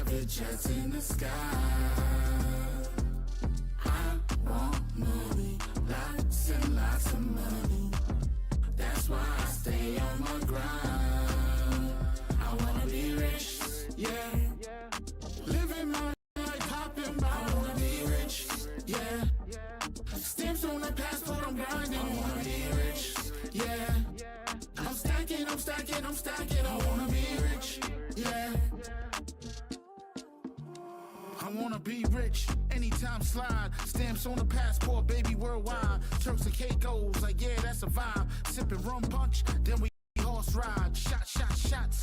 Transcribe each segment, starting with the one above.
Private jets in the sky. I want money, lots and lots of money. That's why I stay on my grind. I wanna be rich, yeah. Living my life popping by. I wanna be rich, yeah. Stamps on the passport, I'm grinding. I wanna be rich, yeah. I'm stacking, I'm stacking, I'm stacking. I wanna be rich, yeah. I wanna be rich, anytime slide. Stamps on the passport, baby, worldwide. Turks and Caicos, like yeah, that's a vibe. Sipping rum punch, then we horse ride. Shots,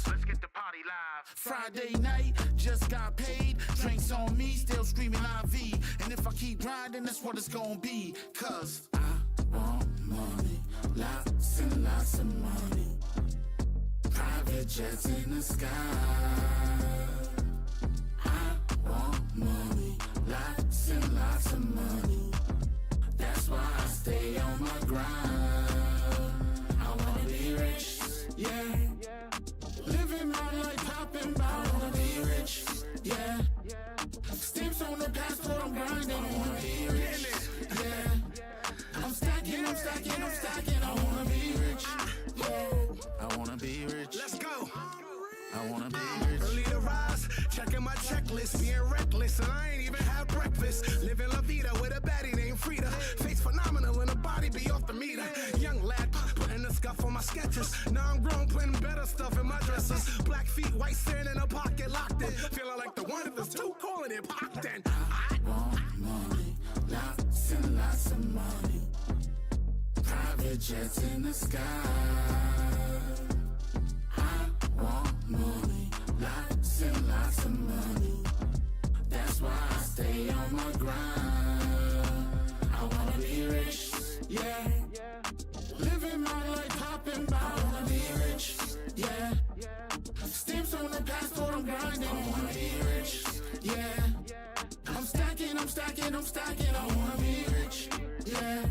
let's get the party live. Friday night, just got paid. Drinks on me, still screaming IV. And if I keep grinding, that's what it's gonna be. Cause I want money, lots and lots of money. Private jets in the sky. I want money, lots and lots of money. That's why I stay on my grind. I wanna be rich, yeah. Living my life popping by. I wanna be rich, yeah. Stamps on the passport, I'm grinding. I wanna be rich, yeah. I'm stacking, I'm stacking, I'm stacking. I wanna be rich, yeah. I wanna be rich. Let's go. I wanna be rich. Early to rise, checking my checklist, being reckless, and I ain't even had breakfast. Living La Vida with a baddie named Frida. Face phenomenal and a body be off the meter. Young lad, putting the scuff on my sketches. Now I'm grown, putting better stuff in my dresses. Black feet, white sand in a pocket, locked in. Feeling like the one of the two, calling it popped in. I want money, lots and lots of money. Private jets in the sky. I want money, lots and lots of money. That's why I stay on my grind. I wanna be rich, yeah. Living my life popping by. I wanna be rich, yeah. Stamps on the passport, I'm grinding. I wanna be rich, yeah. I'm stacking, I'm stacking, I'm stacking. I wanna be rich, yeah.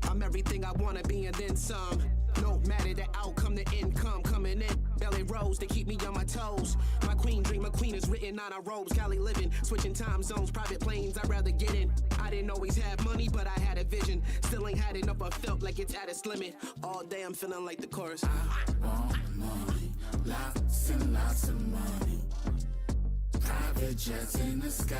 I'm everything I wanna be and then some. No matter the outcome, the income coming in. Belly rolls, they keep me on my toes. My queen dream, a queen is written on our robes. Cali living, switching time zones, private planes, I'd rather get in. I didn't always have money, but I had a vision. Still ain't had enough, I felt like it's at its limit. All day I'm feeling like the chorus. I want money, lots and lots of money. Private jets in the sky.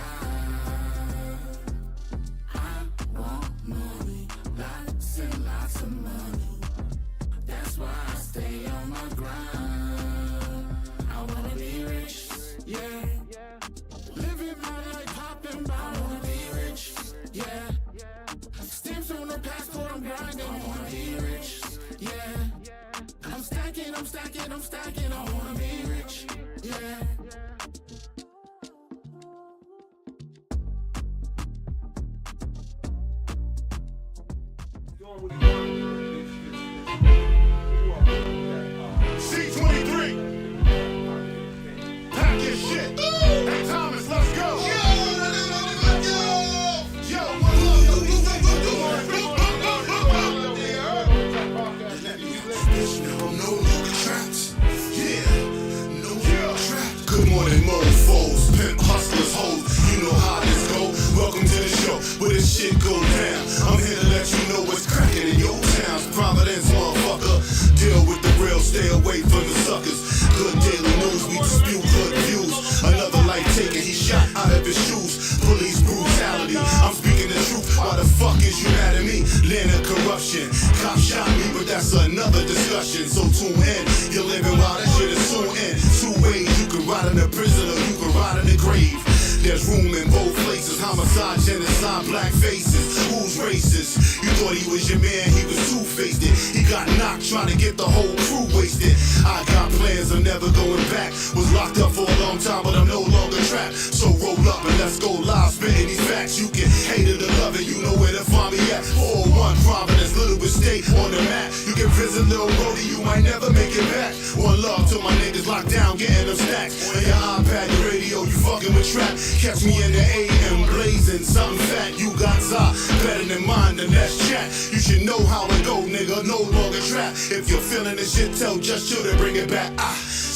I want money, lots and lots of money. That's why I stay on my grind. I wanna be rich, yeah. Living my life popping by. I wanna be rich, yeah. Stamps on the passport, I'm grinding. I wanna be rich, yeah. I'm stacking, I'm stacking, I'm stacking. I wanna be rich, yeah. C23, pack your shit. Hey Thomas, let's go. Yo, what's up? No longer trapped. Yeah, no longer trapped. Good morning, mofos, pimp hustlers, hoes. You know how this go. Welcome to the show, where this shit go down. I'm here to let you know what's cracking in your towns. Providence, motherfucker. Deal with the real, stay away from the suckers. Good daily news, we dispute good views. Another life taken, he shot out of his shoes. Police brutality, I'm speaking the truth. Why the fuck is you mad at me? Land of corruption. Cop shot me, but that's another discussion. So tune in, you're living while that shit is soon in. Two ways, you can ride in the prison or you can ride in the grave. There's room in both places. Homicide, genocide, black faces. Who's racist? You thought he was your man, he was two-faced. He got knocked trying to get the whole crew wasted. I got plans, I'm never going back. Was locked up for a long time, but I'm no longer trapped. So roll up and let's go live, spitting these facts. You can hate it or love it, you know where to find me at. 401 Providence, Littlewoods State on the map. You can visit Lil Brody, you might never make it back. One love to my niggas locked down, getting them stacks. On your iPad, your radio, you fucking with trap. Catch me in the AM, blazing something fat. You got za, better than mine, then let's chat. You should know how it go, nigga, no longer trap. If you're feeling this shit, tell Just Chill to bring it back.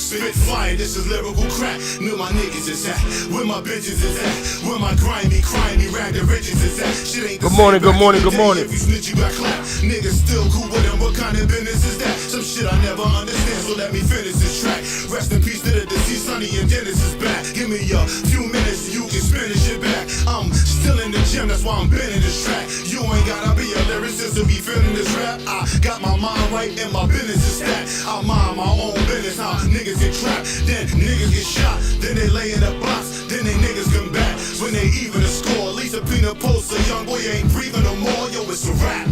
Spit fire, this is lyrical crack. Knew my niggas is at, where my bitches is at, where my grimy, rag the riches is at. Shit ain't the Good morning, same good morning, back in good the day. morning. If you snitch, you got clapped. Niggas still cool with them, what kind of business is that? Some shit I never understand, so let me finish this track. Rest in peace to the deceased, Sonny and Dennis is back. Give me a few minutes, you can spin this shit back. I'm still in the gym, that's why I'm bending this track. You ain't gotta be a lyricist to be feeling this rap. I got my mind right and my business is stacked. I mind my own business, how niggas get trapped, then niggas get shot, then they lay in the box, then they niggas come back. When they even a score, at least a peanut post, a young boy ain't breathing no more, yo, it's a rap.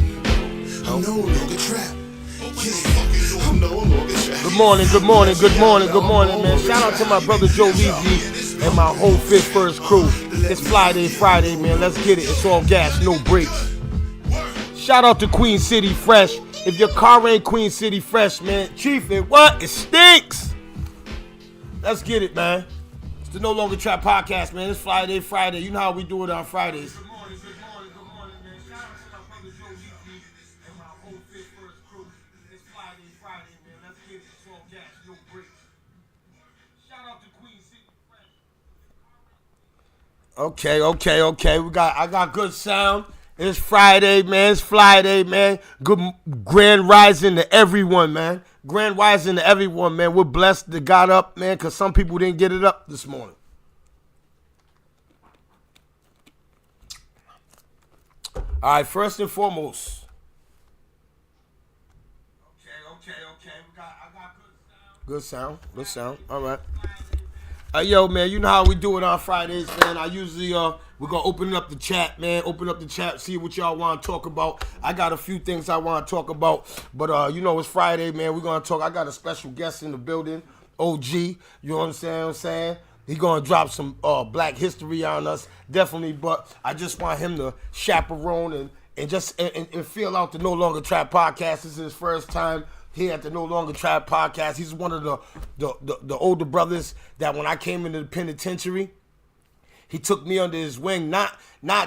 I'm no longer trapped. Yeah, I'm no longer trapped. Good morning, good morning, good morning, good morning, man. Shout out to my brother Joe Weezy and my whole Fit First crew. It's Friday, man. Let's get it. It's all gas, no brakes. Shout out to Queen City Fresh. If your car ain't Queen City Fresh, man, Chief, it what? It stinks. Let's get it, man. It's the No Longer Trap podcast, man. It's Friday. You know how we do it on Fridays. Good morning, man. Shout out to my brother Joe Weezy and my whole Fit First crew. It's Friday, man. Let's get it. It's all gas, no brakes. Shout out to Queen City Fresh. Okay. I got good sound. It's Friday, man. Good grand rising to everyone, man. Grand rising to everyone, man. We're blessed that got up, man, because some people didn't get it up this morning. All right, first and foremost. Okay. I got good sound. Good sound. All right. Yo, man, you know how we do it on Fridays, man. I usually, we're going to open up the chat, man. Open up the chat, see what y'all want to talk about. I got a few things I want to talk about. But, you know, it's Friday, man. We're going to talk. I got a special guest in the building, OG. You know what I'm saying? He going to drop some black history on us, definitely. But I just want him to chaperone and just feel out the No Longer Trap podcast. This is his first time here at the No Longer Trap podcast. He's one of the older brothers that when I came into the penitentiary, he took me under his wing, not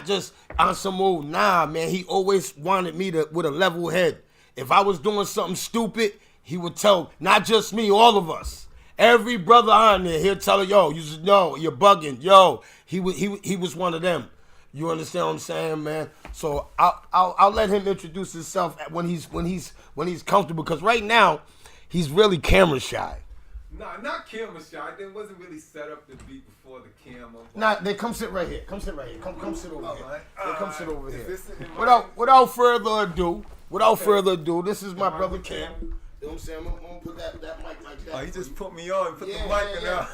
just on some old, man. He always wanted me to with a level head. If I was doing something stupid, he would tell, not just me, all of us. Every brother on there, he'll tell her, yo, you're bugging. Yo, he was one of them. You understand what I'm saying, man? So I'll let him introduce himself when he's comfortable, because right now he's really camera shy. Nah, not camera shy. It wasn't really set up to be before the camera. Nah, they come sit right here. Come sit right here. Come sit over here. Right. Come sit over here. My... Without further ado, this is my brother Cam. You know what I'm saying? I'm gonna put that mic like that. Oh, he just put me on, put the mic in there.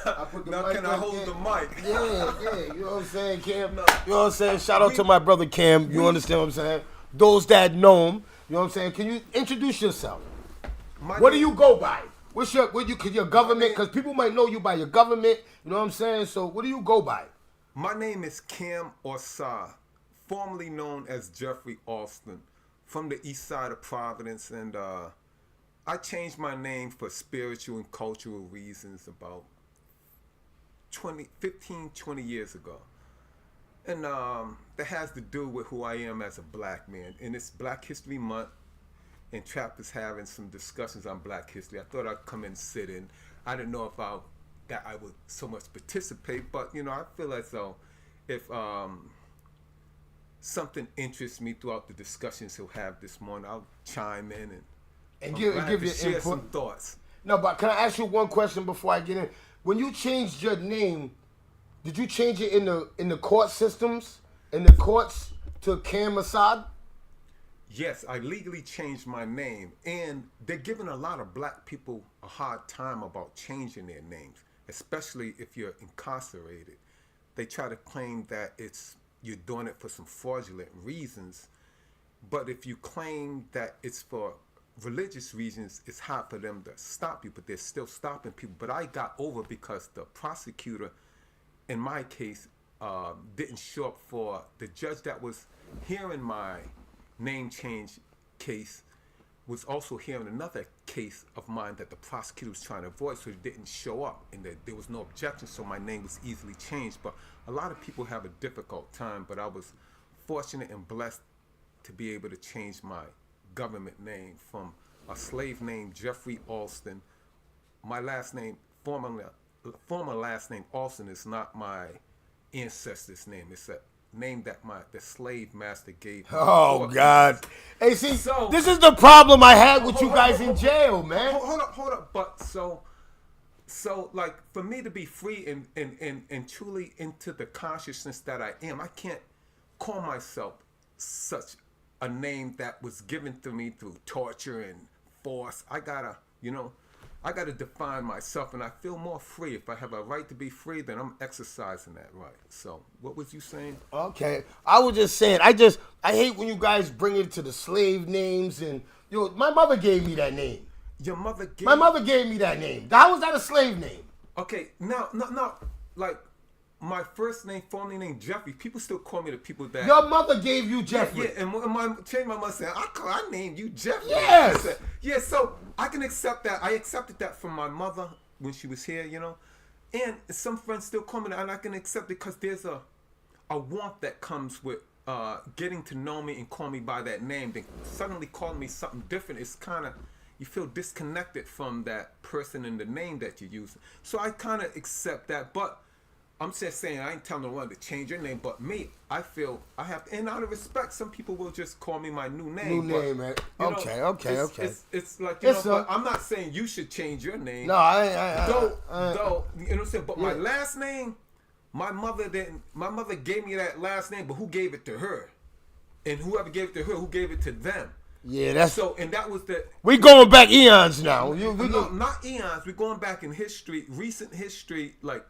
Now can I hold the mic? Yeah. You know what I'm saying, Cam? You know what I'm saying? Shout out to my brother Cam. You understand what I'm saying? Those that know him, you know what I'm saying? Can you introduce yourself? What do you go by? What's your government? Because people might know you by your government. You know what I'm saying? So what do you go by? My name is Cam Orsar, formerly known as Jeffrey Alston, from the east side of Providence, and I changed my name for spiritual and cultural reasons about 20 years ago. And that has to do with who I am as a black man. And it's Black History Month, and Trap is having some discussions on black history. I thought I'd come and sit in. I didn't know if I would so much participate, but you know, I feel as though if something interests me throughout the discussions he'll have this morning, I'll chime in and give your share input. some thoughts. No, but can I ask you one question before I get in? When you changed your name, did you change it in the court systems, in the courts, to Cam Assad? Yes, I legally changed my name, and they're giving a lot of black people a hard time about changing their names, especially if you're incarcerated. They try to claim that you're doing it for some fraudulent reasons, but if you claim that it's for religious reasons, it's hard for them to stop you, but they're still stopping people. But I got over because the prosecutor, in my case, didn't show up for the judge that was hearing my name change case, was also hearing another case of mine that the prosecutor was trying to avoid, so he didn't show up, and there was no objection, so my name was easily changed. But a lot of people have a difficult time, but I was fortunate and blessed to be able to change my government name from a slave name, Jeffrey Alston, my last name, former last name Austin is not my ancestor's name. It's a name that the slave master gave me. Oh God! Hey, see, So- this is the problem I had with you guys in jail, man. Hold up. But so like for me to be free and truly into the consciousness that I am, I can't call myself such a name that was given to me through torture and force. I gotta define myself, and I feel more free. If I have a right to be free, then I'm exercising that right. So, what was you saying? Okay, I was just saying. I hate when you guys bring it to the slave names, and my mother gave me that name. Your mother gave My mother gave me that name. How was that a slave name? Okay, now, like my first name, formerly named Jeffrey. People still call me the people that. Your mother gave you Jeffrey. Yeah, and my mother said, I named you Jeffrey. Yes. Yeah, so I can accept that. I accepted that from my mother when she was here, and some friends still call me that, and I can accept it because there's a warmth that comes with getting to know me and call me by that name. Then suddenly calling me something different, it's kind of, you feel disconnected from that person and the name that you use. So I kind of accept that, but I'm just saying, I ain't telling no one to change your name, but me, I feel I have, and out of respect, some people will just call me my new name. Man. Okay. It's like, But I'm not saying you should change your name. No, I Though, you know what I'm saying? But my last name, my mother gave me that last name, but who gave it to her? And whoever gave it to her, who gave it to them? Yeah, that's so, and that was the. We going back eons now. Not eons. We're going back in history, recent history, like.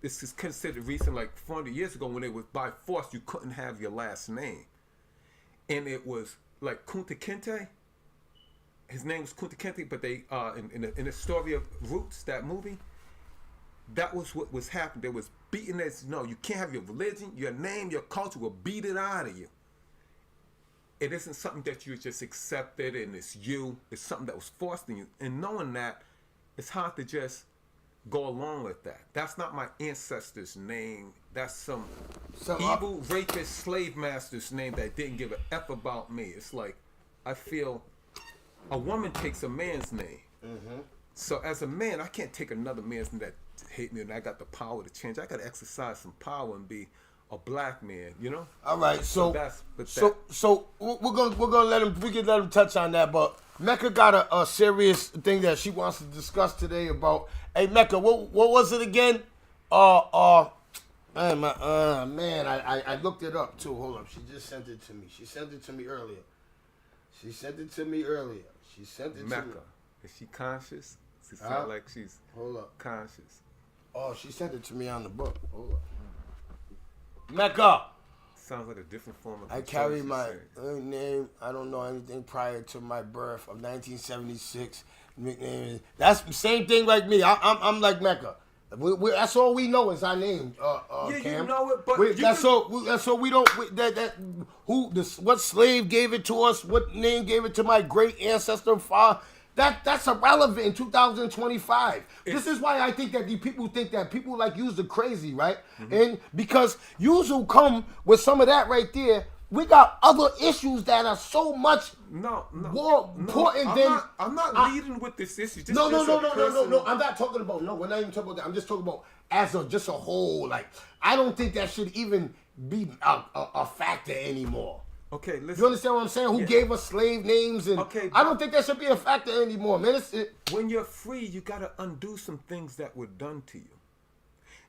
This is considered recent, like 400 years ago, when it was by force, you couldn't have your last name. And it was like Kunta Kinte. His name was Kunta Kinte, but they, in the story of Roots, that movie, that was what was happening. There was beating as, you can't have your religion, your name, your culture will beat it out of you. It isn't something that you just accepted and it's you. It's something that was forced on you. And knowing that, it's hard to just go along with that. That's not my ancestor's name. That's some evil rapist slave master's name that didn't give a F about me. It's like, I feel a woman takes a man's name. Mm-hmm. So as a man, I can't take another man's name that hate me and I got the power to change. I got to exercise some power and be a black man, All right, so we're gonna let him. We can let him touch on that, but Mecca got a serious thing that she wants to discuss today about. Hey, Mecca, what was it again? I looked it up too. Hold up, she just sent it to me. She sent it to me earlier. Mecca, is she conscious? She sound like she's conscious. Oh, she sent it to me on the book. Hold up. Mecca. Sounds like a different form of. I carry my name. I don't know anything prior to my birth of 1976. Nickname. That's the same thing like me. I'm like Mecca. That's all we know is our name. Cam. You know it, but that's all we don't. What slave gave it to us? What name gave it to my great ancestor father? That's irrelevant in 2025. This is why I think that the people think that people like yous are crazy, right? Mm-hmm. And because yous will come with some of that right there, we got other issues that are so much more important than. I'm not leading with this issue. No. I'm not talking about. No, we're not even talking about that. I'm just talking about as just a whole. Like, I don't think that should even be a factor anymore. Okay, listen. You understand what I'm saying? Who gave us slave names? And I don't think that should be a factor anymore, man. When you're free, you got to undo some things that were done to you.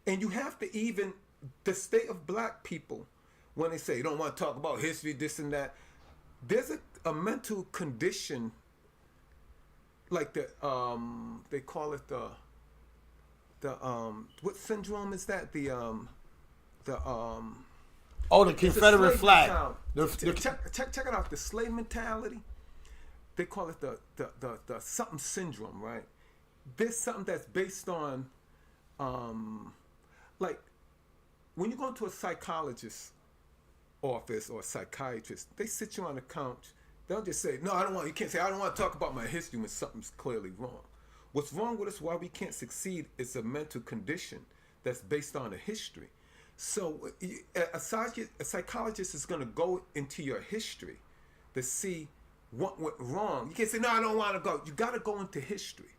And you have to even, the state of black people, when they say you don't want to talk about history, this and that, there's a mental condition, like they call it what syndrome is that? The Confederate flag. Check it out. The slave mentality. They call it the something syndrome, right? There's something that's based on, like, when you go into a psychologist's office or a psychiatrist, they sit you on the couch. They'll just say, "No, I don't want." You can't say, "I don't want to talk about my history" when something's clearly wrong. What's wrong with us? Why we can't succeed is a mental condition that's based on a history. So a psychologist is going to go into your history to see what went wrong. You can't say, "No, I don't want to go." You got to go into history.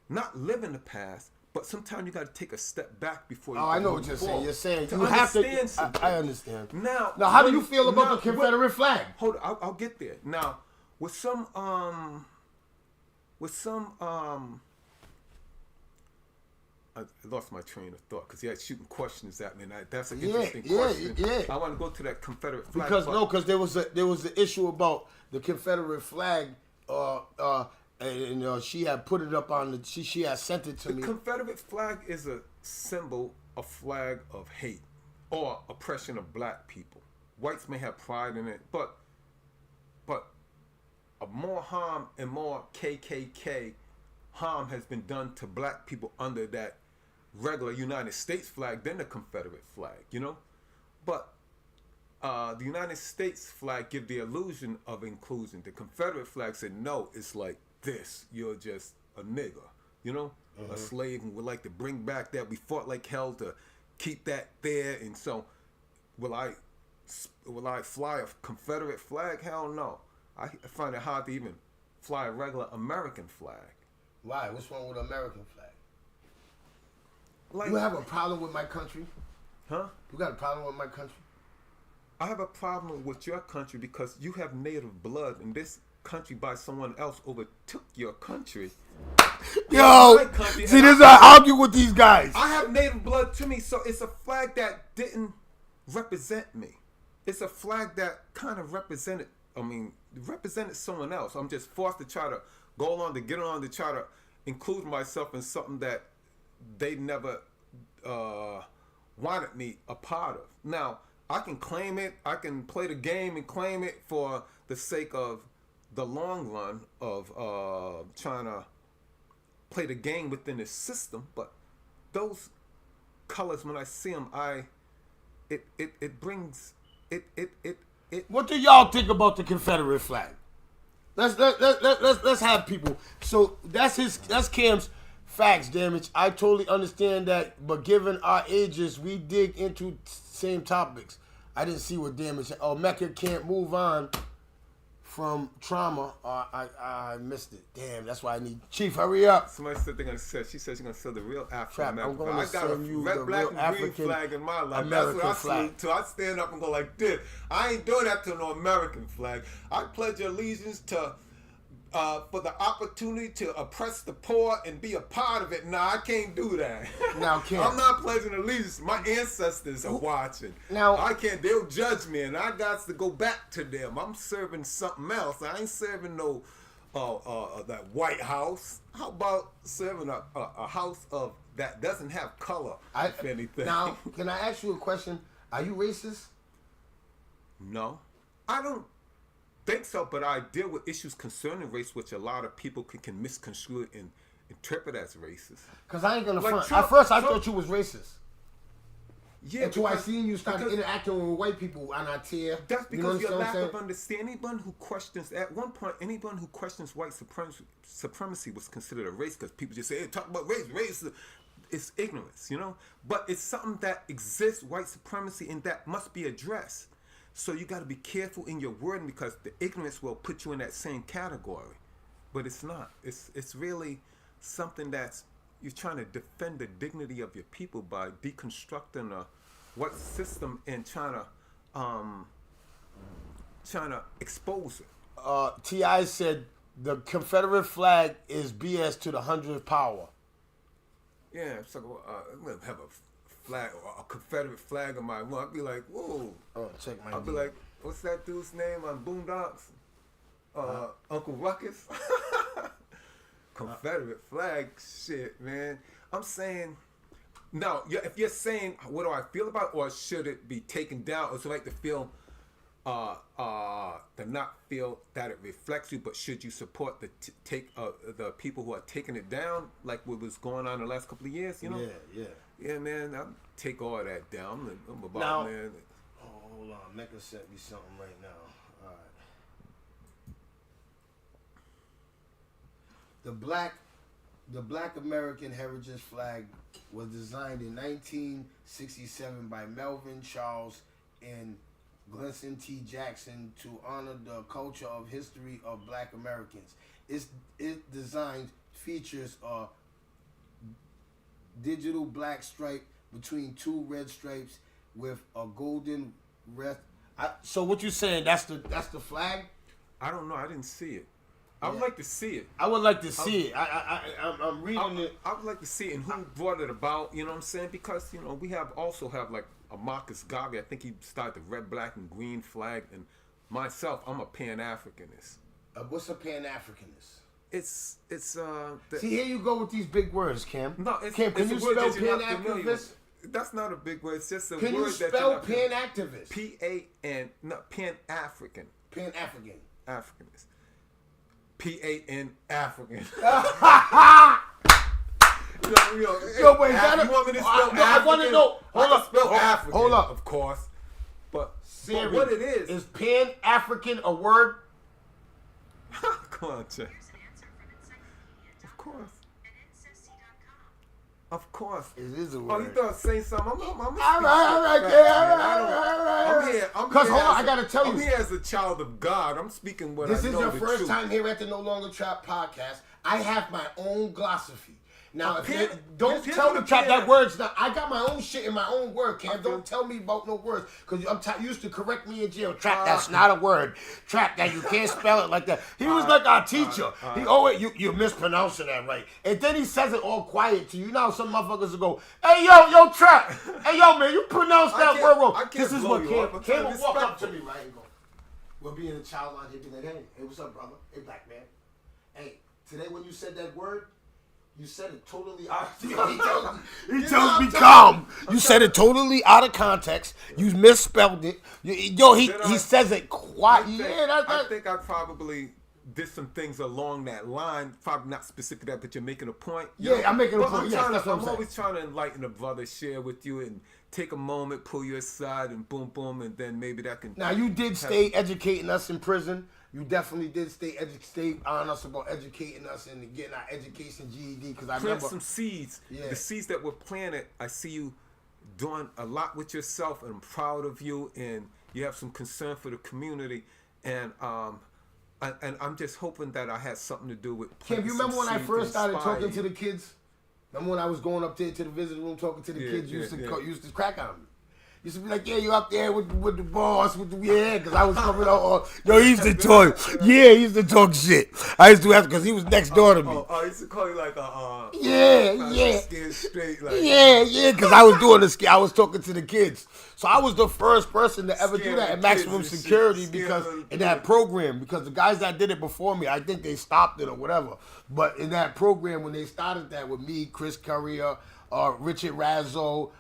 Not live in the past, But sometimes you got to take a step back before you Oh, can I know move what you're saying. forward. You're saying To you have to. understand something. I understand. Now, how do when you feel about now, the Confederate flag? Hold on, I'll get there. Now, with some I lost my train of thought because he had shooting questions at me, and that's an interesting question. Yeah. I want to go to that Confederate flag. Because there was the issue about the Confederate flag, and she had put it up on the. She had sent it to me. The Confederate flag is a symbol, a flag of hate or oppression of black people. Whites may have pride in it, but more harm and more KKK harm has been done to black people under that regular United States flag than the Confederate flag, you know? But the United States flag give the illusion of inclusion. The Confederate flag said, no, it's like this. You're just a nigger, you know? A slave, and would like to bring back that. We fought like hell to keep that there. And so will I fly a Confederate flag? Hell no. I find it hard to even fly a regular American flag. Why? What's wrong with the American flag? Like, You have a problem with my country? huh? You got a problem with my country? I have a problem with your country because you have native blood, and this country by someone else overtook your country. Yo, my country, see, and this is why I argue with these guys. I have native blood to me, so it's a flag that didn't represent me. It's a flag that kind of represented someone else. I'm just forced to try to go along to get on to try to include myself in something that they never wanted me a part of. Now, I can claim it. I can play the game and claim it for the sake of the long run of trying to play the game within the system. But those colors, when I see them, it brings it. What do y'all think about the Confederate flag? Let's have people. So that's Cam's facts, damage. I totally understand that, but given our ages, we dig into same topics. I didn't see what damage. Oh, Mecca can't move on from trauma. I missed it. Damn, that's why I need Chief. Hurry up. Somebody said they're gonna sell. She said she's gonna sell the real African Trap, I'm American. gonna I got a send you red, the black, real and green African flag in my life. American That's what I flag. salute to. I stand up and go like this. I ain't doing that to no American flag. I pledge allegiance to for the opportunity to oppress the poor and be a part of it. Nah, I can't do that. Now, Cam. I'm not pledging allegiance. My ancestors are watching. Now- I can't. They'll judge me, and I got to go back to them. I'm serving something else. I ain't serving no that White House. How about serving a house of that doesn't have color, if anything? Now, can I ask you a question? Are you racist? No, I don't think so, but I deal with issues concerning race, which a lot of people can misconstrue and interpret as racist. Because I ain't gonna Like front. Trump- At first, I Trump- thought you was racist. Yeah, Until I because- seen you start because- interacting with white people on our tier. That's You know because your what I'm lack saying? of understanding. Anyone who questions, at one point, anyone who questions white supremacy was considered a race because people just say, hey, talk about race. Race is ignorance, you know? But it's something that exists, white supremacy, and that must be addressed. So you got to be careful in your wording because the ignorance will put you in that same category. But it's not. It's really something that's, you're trying to defend the dignity of your people by deconstructing a what system and trying to expose it. T.I. said the Confederate flag is BS to the 100th power. Yeah, so I'm gonna have a flag, a Confederate flag on my wall. I'd be like, whoa. Oh, check my I'd be like, what's that dude's name on Boondocks? Uncle Ruckus. Confederate flag, shit, man. I'm saying, now, if you're saying, what do I feel about it, or should it be taken down, or should I like to feel, to not feel that it reflects you, but should you support the people who are taking it down, like what was going on in the last couple of years, you know? Yeah, man, I'll take all that down. I'm about, Now- man. Oh, hold on. Mecca sent me something right now. All right. The Black American Heritage Flag was designed in 1967 by Melvin Charles and Glenson T. Jackson to honor the culture of history of Black Americans. Its design features a digital black stripe between two red stripes with a golden wreath. So what you saying? That's the flag? I don't know. I didn't see it. I would like to see it. I would like to see it. I'm reading it. I would like to see it and who brought it about. You know what I'm saying? Because we also have like a Marcus Garvey. I think he started the red, black, and green flag. And myself, I'm a Pan-Africanist. What's a Pan-Africanist? It's See, here you go with these big words, Cam. No, it's, Cam, can it's you a word spell that you're not familiar Pan-Activist? with. That's not a big word. It's just a Can word you that you're spell not Pan-Activist? Pan-African. Pan-African. Africanist. Pan African. Yo, wait, you want me to spell African? I want to know. Hold up. Spell African. Hold up. Of course. But Siri, what it is Pan-African a word? Come on, check. Of course. Of course. It is a Oh, word. you thought saying something? I'm All right, Because hold on, I gotta tell you. I'm here as a child of God. I'm speaking what I know. This is your the first truth. time here at the No Longer Trap podcast. I have my own glossophy. Now, if Pan- don't Pan- tell the Pan- trap Pan- that word's not. I got my own shit in my own word, Cam. Okay. Don't tell me about no words, because I'm used to correct me in jail. Trap, that's not a word. Trap, that you can't spell it like that. He was like our teacher. He always you're mispronouncing that right, and then he says it all quiet to you. You know how some motherfuckers will go, "Hey yo, Trap, hey yo man, you pronounce that can't- word wrong." I can't This is blow what you up. I'm Cam trying will to walk up respect to me right and go, "We're being a child line here, be like, hey, what's up, brother? Hey, black man. Hey, today when you said that word." You said it totally out. He tells me calm. You said it totally out of context. You misspelled it. He says it quiet. I think I probably did some things along that line. Probably not specific to that, but you're making a point. I'm making a Well, point. Yes, that's what I'm saying. always trying to enlighten a brother, share with you, and take a moment, pull you aside, and boom, boom, and then maybe that can. Now you did stay educating us in prison. You definitely did stay on us about educating us and getting our education GED. Because I plant remember some seeds. Yeah. The seeds that were planted. I see you doing a lot with yourself, and I'm proud of you. And you have some concern for the community, and I'm just hoping that I had something to do with. Kim, you planting remember some when I seeds first to started inspire talking to you? the kids? Remember when I was going up there to the visiting room talking to the kids? Used to crack on me. Used to be like, yeah, you up there with the boss, because I was coming out. He used to talk. Yeah, he used to talk shit. I used to ask because he was next door to me. I used to call you like a Yeah. straight, like, Yeah, because I was doing this. I was talking to the kids. So I was the first person to ever do Scaring that at the maximum kids and security shit. because Scaring them. in that program, because the guys that did it before me, I think they stopped it or whatever. But in that program, when they started that with me, Chris Currier, Richard Razzo,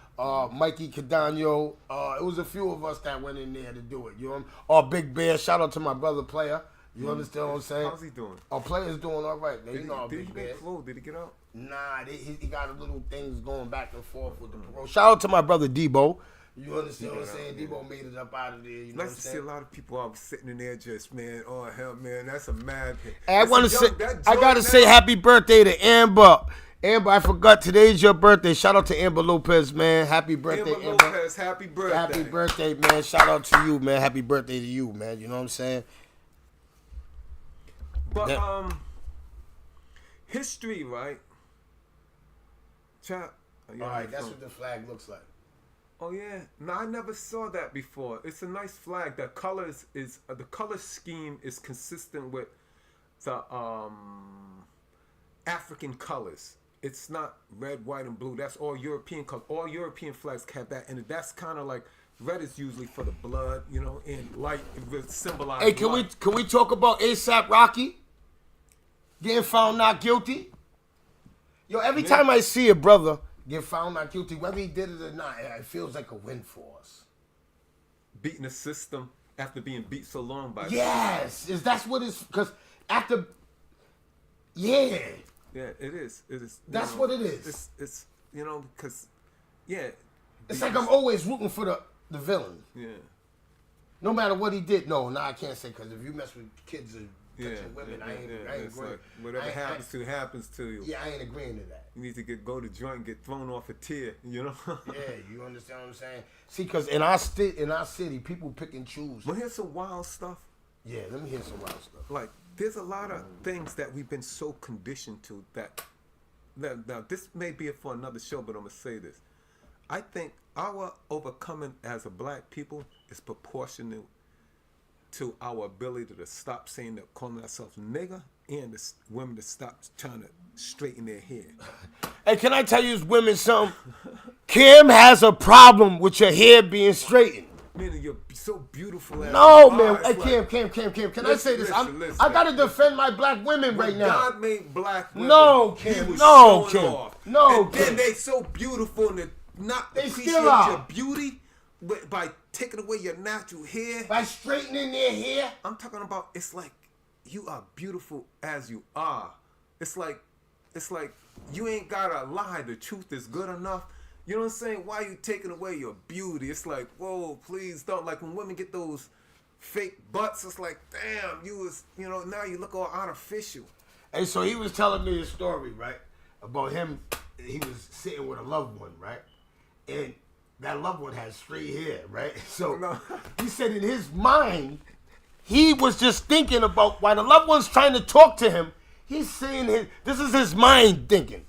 Mikey Cadano, it was a few of us that went in there to do it. You know, Big Bear. Shout out to my brother Player. You understand what I'm saying? How's he doing? Player's doing all right. Man. You know how Did he Big Bear. get parole? Did he get out? Nah, he got a little things going back and forth with the parole. Shout out to my brother Debo. You understand what I'm saying? Debo made it up out of there. You know what I'm Nice to see a saying? lot of people out sitting in there just, man, oh hell, man, that's a mad hit. I want to say, I gotta say happy birthday to Amber. Amber, I forgot today's your birthday. Shout out to Amber Lopez, man. Happy birthday, Amber Amber. Lopez, happy birthday. Happy birthday, man. Shout out to you, man. Happy birthday to you, man. You know what I'm saying? But history, right? Chat. All right, that's what the flag looks like. Oh yeah, no, I never saw that before. It's a nice flag. The colors is the color scheme is consistent with the African colors. It's not red, white, and blue. That's all European colors. All European flags have that, and that's kind of like red is usually for the blood, you know, and light it symbolizes. Hey, can we talk about ASAP Rocky getting found not guilty? Yo, every time I see a brother get found not guilty, whether he did it or not, it feels like a win for us. Beating the system after being beat so long by Yes, that's what it's because after. Yeah, yeah, it is. It is. That's what it is. It's you know because yeah. it's like I'm always rooting for the villain, Yeah. no matter what he did. No, I can't say because if you mess with kids or Yeah, touching women, I ain't it's agreeing. like whatever happens to you. Yeah, I ain't agreeing to that. You need to go to joint and get thrown off a tier, you know? Yeah, you understand what I'm saying? See, because in our city, people pick and choose. But here's some wild stuff. Yeah, let me hear some wild stuff. Like, there's a lot of things that we've been so conditioned to that now this may be for another show, but I'm gonna say this. I think our overcoming as a black people is proportional to our ability to stop saying that calling ourselves nigger and the women to stop trying to straighten their hair. Hey, can I tell you women something? Kim has a problem with your hair being straightened. Meaning you're so beautiful. As No, you man. are. Hey, It's like, Kim. Can I say this? listen, I gotta defend my black women right when now. God made black women. No, he Kim. was No, showing Kim. off. No, and then Kim. they so beautiful and they not They appreciate still are. your beauty by taking away your natural hair. By straightening their hair. I'm talking about it's like you are beautiful as you are. It's like you ain't gotta lie. The truth is good enough. You know what I'm saying? Why you taking away your beauty? It's like, whoa, please don't. Like when women get those fake butts, it's like, damn, now you look all artificial. And so he was telling me a story, right? About him, he was sitting with a loved one, right? And that loved one has straight hair, right? So No. he said in his mind, he was just thinking about while the loved one's trying to talk to him, he's saying this is his mind thinking.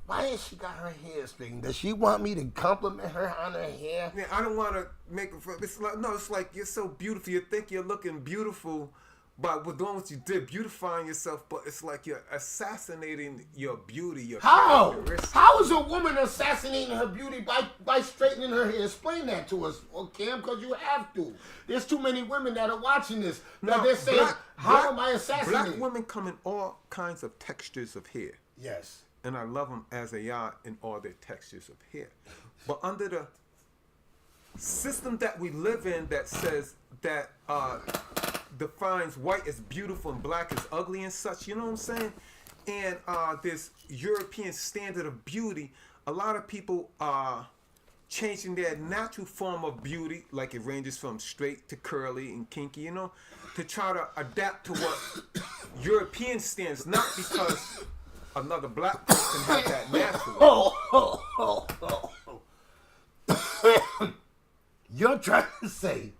Why has she got her hair straightened? Does she want me to compliment her on her hair? Yeah, I don't want to make it. It's like you're so beautiful. You think you're looking beautiful by doing what you did, beautifying yourself, but it's like you're assassinating your beauty. Your How? characteristics. How is a woman assassinating her beauty by straightening her hair? Explain that to us, Cam, because you have to. There's too many women that are watching this. Now they're saying, how am I assassinating? Black women come in all kinds of textures of hair. Yes. And I love them as they are in all their textures of hair. But under the system that we live in that says that defines white as beautiful and black as ugly and such, you know what I'm saying? And this European standard of beauty, a lot of people are changing their natural form of beauty, like it ranges from straight to curly and kinky, to try to adapt to what European stands, not because another black person has that naturally. You're trying to say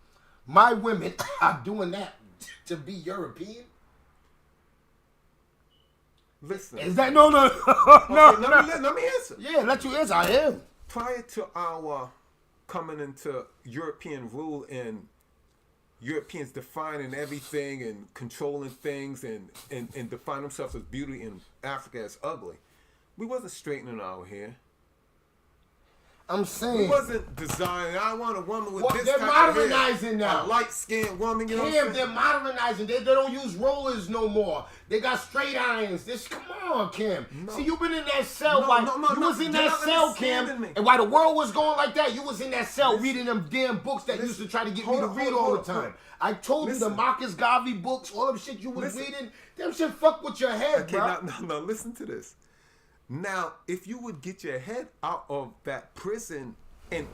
my women are doing that to be European? Listen. Is that no? Okay, let me answer. Yeah, let you answer. I am. Prior to our coming into European rule and Europeans defining everything and controlling things and define themselves as beauty in Africa as ugly, we wasn't straightening our hair. I'm We saying. wasn't designing. I want a woman with What, this they're type of hair. modernizing now. A light-skinned woman, you know what Cam, I'm they're saying? modernizing. They don't use rollers no more. They got straight irons. Come on, Cam. See, you been in that cell. No, you was in you're that not cell, Cam. understanding me. And while the world was going like that, you was in that cell reading them damn books that used to try to get me to read all the time. I told you the Listen. Marcus Garvey books, all them shit you was Listen. reading, them shit fuck with your head, Okay, bro. now listen to this. Now, if you would get your head out of that prison and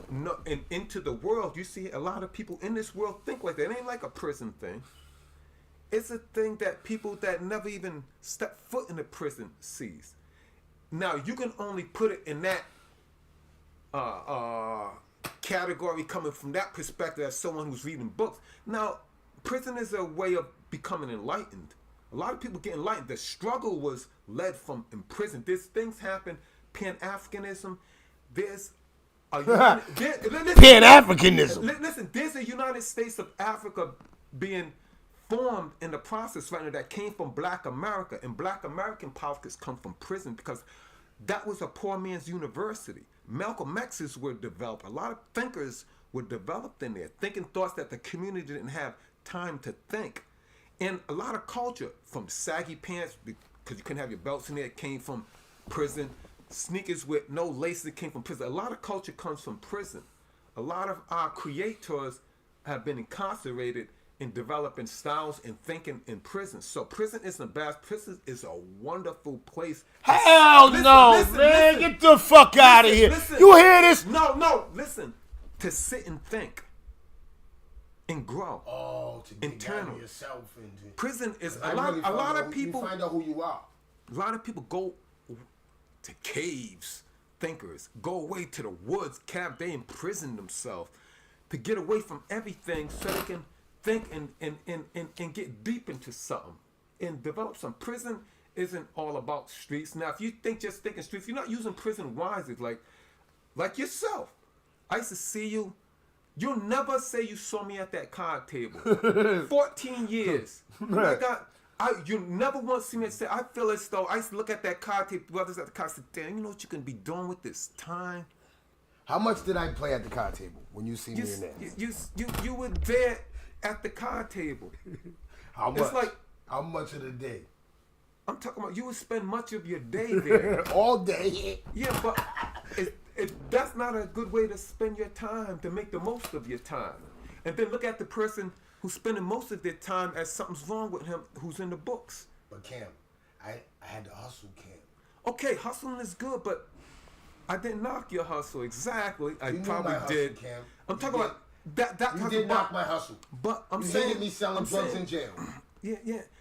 into the world, you see a lot of people in this world think like that. It ain't like a prison thing. It's a thing that people that never even step foot in the prison sees. Now, you can only put it in that category coming from that perspective as someone who's reading books. Now, prison is a way of becoming enlightened. A lot of people get enlightened. The struggle was led from in prison. There's things happen, Pan-Africanism. There's a Pan-Africanism. Listen, there's a United States of Africa being formed in the process right now that came from Black America, and Black American politics come from prison because that was a poor man's university. Malcolm X's were developed. A lot of thinkers were developed in there, thinking thoughts that the community didn't have time to think. And a lot of culture, from saggy pants, because you couldn't have your belts in there, it came from prison. Sneakers with no laces, it came from prison. A lot of culture comes from prison. A lot of our creators have been incarcerated in developing styles and thinking in prison. So prison isn't bad. Prison is a wonderful place. Hell no, man. Get the fuck out of here. You hear this? No, listen. To sit and think and grow. Oh, to get Internal. down to yourself. And Prison is I a really lot find of people. You find out who you are. A lot of people go to caves, thinkers, go away to the woods, they imprison themselves to get away from everything so they can think and get deep into something and develop some. Prison isn't all about streets. Now, if you just thinking streets, you're not using prison wisely. Like yourself. I used to see you. You'll never say you saw me at that card table. 14 years. You never once see me say, I feel as though I used to look at that card table, brothers at the card table, damn, you know what you can be doing with this time? How much did I play at the card table when you see me in there? You were there at the card table. How much? It's like, how much of the day? I'm talking about you would spend much of your day there. All day. Yeah, but that's not a good way to spend your time, to make the most of your time. And then look at the person who's spending most of their time as something's wrong with him, who's in the books. But Cam, I had to hustle, Cam. Okay, hustling is good, but I didn't knock your hustle exactly. I You knew probably my hustle, did. Cam. I'm You talking did. about that. You did knock my hustle. But I'm You saying hated me selling drugs in jail. Yeah.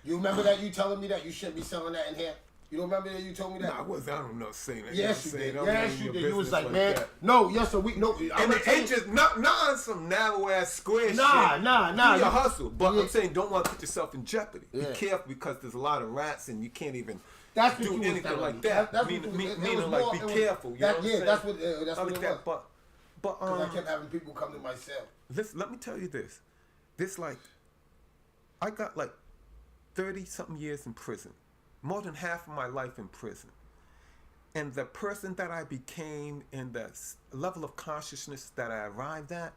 You remember that? You telling me that you shouldn't be selling that in here? You don't remember that you told me that? I don't know saying that. Yes, you did. I'm Yes, in you your did. You was business like, man, that. no, yes, sir, no. And it ain't just not on some narrow ass square Nah, shit. nah. Do your hustle, but Yeah. I'm saying don't want to put yourself in jeopardy. Yeah. Be careful because there's a lot of rats and you can't even That's what do you was anything telling like me. that. That's Meaning, what you- it meaning was like more- be it was- careful. You that- know what yeah, I'm that's saying? what that's I what like it that, was. But Because I kept having people come to my cell. listen, let me tell you this. I got like 30 something years in prison, more than half of my life in prison. And the person that I became and the level of consciousness that I arrived at,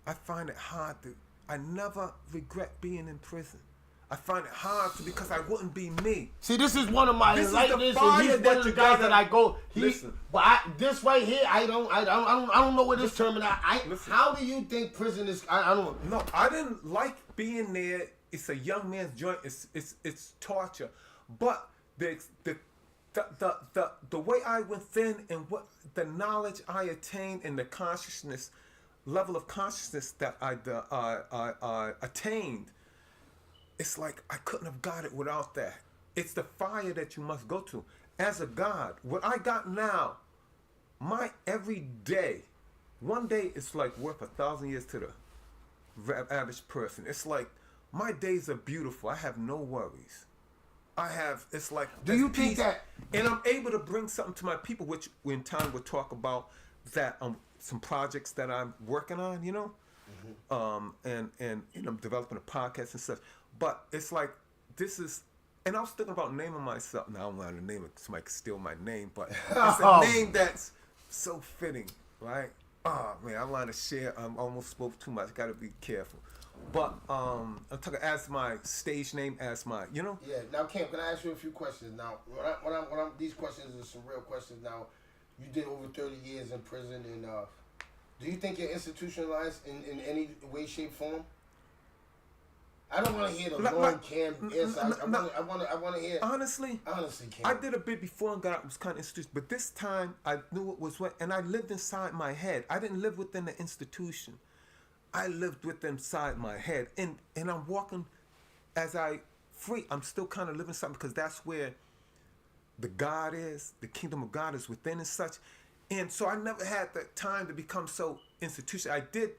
I find it hard I never regret being in prison. I find it hard because I wouldn't be me. See, this is one of my This is the enlightenments, fire and he's that one of the you guys gotta- that I go. Listen. But this right here, I don't know where this term. Listen. How do you think prison is? I don't. No, I didn't like being there. It's a young man's joint. It's torture. But the way I went in and what the knowledge I attained and the consciousness level of consciousness that I attained, it's like I couldn't have got it without that. It's the fire that you must go to. As a God, what I got now, my every day, one day is like worth 1,000 years to the average person. It's like my days are beautiful. I have no worries. It's like Do you it's think peace. that- And I'm able to bring something to my people, which in time we'll talk about that some projects that I'm working on, you know, and I'm developing a podcast and stuff. But it's like this is, and I was thinking about naming myself. Now I don't want to name it. Somebody could steal my name, but it's a name that's so fitting, right? Oh man, I want to share. I almost spoke too much. Got to be careful. But I'm talking as my stage name, as my, you know. Yeah. Now, Cam, can I ask you a few questions? Now, these questions are some real questions. Now, you did over 30 years in prison, and do you think you're institutionalized in any way, shape, form? I don't want to hear the long Cam answer. I want to hear. Honestly, Cam. I did a bit before and got out. It was kind of institution, but this time I knew it was what, and I lived inside my head. I didn't live within the institution. I lived within inside my head, and I'm walking as I free. I'm still kind of living something because that's where the God is. The kingdom of God is within and such. And so I never had the time to become so institutional. I did